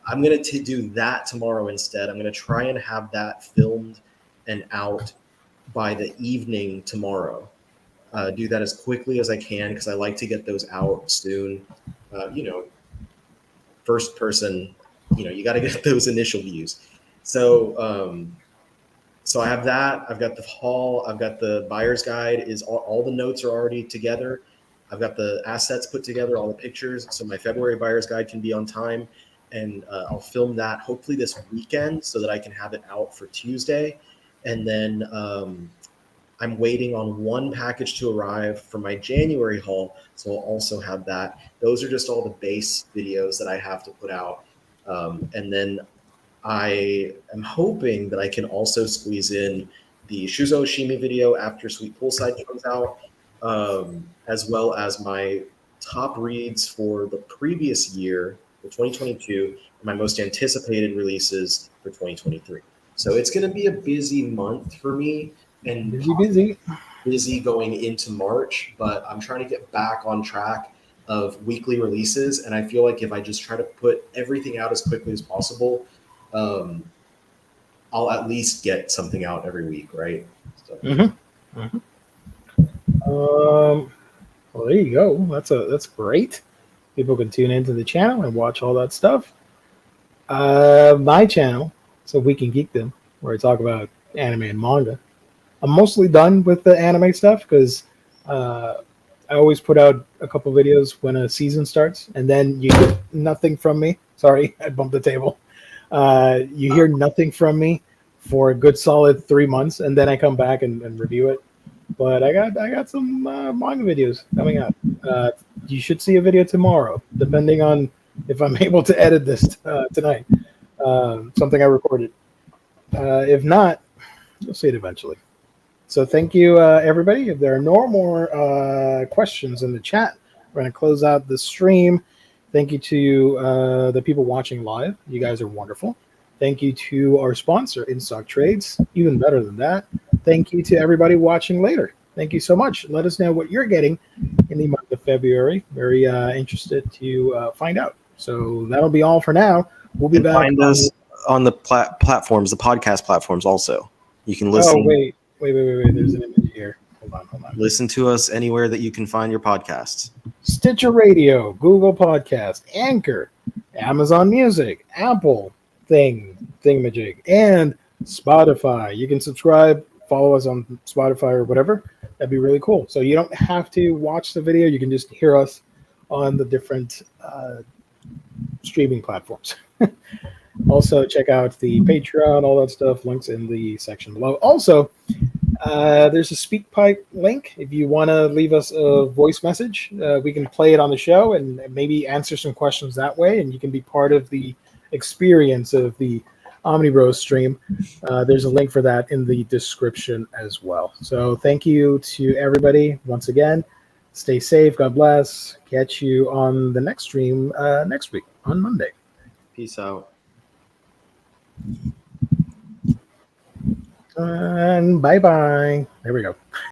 I'm going to do that tomorrow instead. I'm going to try and have that filmed and out by the evening tomorrow. Do that as quickly as I can because I like to get those out soon. First person, you got to get those initial views. So I have that. I've got the haul. I've got the buyer's guide. All the notes are already together. I've got the assets put together, all the pictures. So my February buyer's guide can be on time, and I'll film that hopefully this weekend so that I can have it out for Tuesday. And then I'm waiting on one package to arrive for my January haul. So I'll also have that. Those are just all the base videos that I have to put out. And then I am hoping that I can also squeeze in the Shuzo Oshimi video after Sweet Poolside comes out, as well as my top reads for the previous year, for 2022, and my most anticipated releases for 2023. So it's going to be a busy month for me and busy going into March, but I'm trying to get back on track of weekly releases. And I feel like if I just try to put everything out as quickly as possible, I'll at least get something out every week, right? So. Well, there you go. That's great. People can tune into the channel and watch all that stuff. My channel, So We Can Geek Them, where I talk about anime and manga. I'm mostly done with the anime stuff because I always put out a couple videos when a season starts, and then you get nothing from me. Sorry, I bumped the table. You hear nothing from me for a good solid 3 months, and then I come back and review it. But I got some manga videos coming out. You should see a video tomorrow, depending on if I'm able to edit this tonight. Something I recorded. If not, you'll see it eventually. So thank you, everybody. If there are no more questions in the chat, we're going to close out the stream. Thank you to the people watching live. You guys are wonderful. Thank you to our sponsor, In-Stock Trades. Even better than that. Thank you to everybody watching later. Thank you so much. Let us know what you're getting in the month of February. Very interested to find out. So that'll be all for now. We'll be back. Find us on the platforms, the podcast platforms also. You can listen. Oh, wait. Wait. There's an image here. Hold on. Listen to us anywhere that you can find your podcasts. Stitcher Radio, Google Podcast, Anchor, Amazon Music, Apple Thingamajig, and Spotify. You can subscribe, follow us on Spotify or whatever. That'd be really cool. So you don't have to watch the video. You can just hear us on the different streaming platforms. Also, check out the Patreon, all that stuff. Links in the section below. Also, there's a SpeakPipe link. If you want to leave us a voice message, we can play it on the show and maybe answer some questions that way, and you can be part of the experience of the Omnibros stream. There's a link for that in the description as well. So thank you to everybody once again. Stay safe. God bless. Catch you on the next stream next week on Monday. Peace out. And bye-bye. There we go.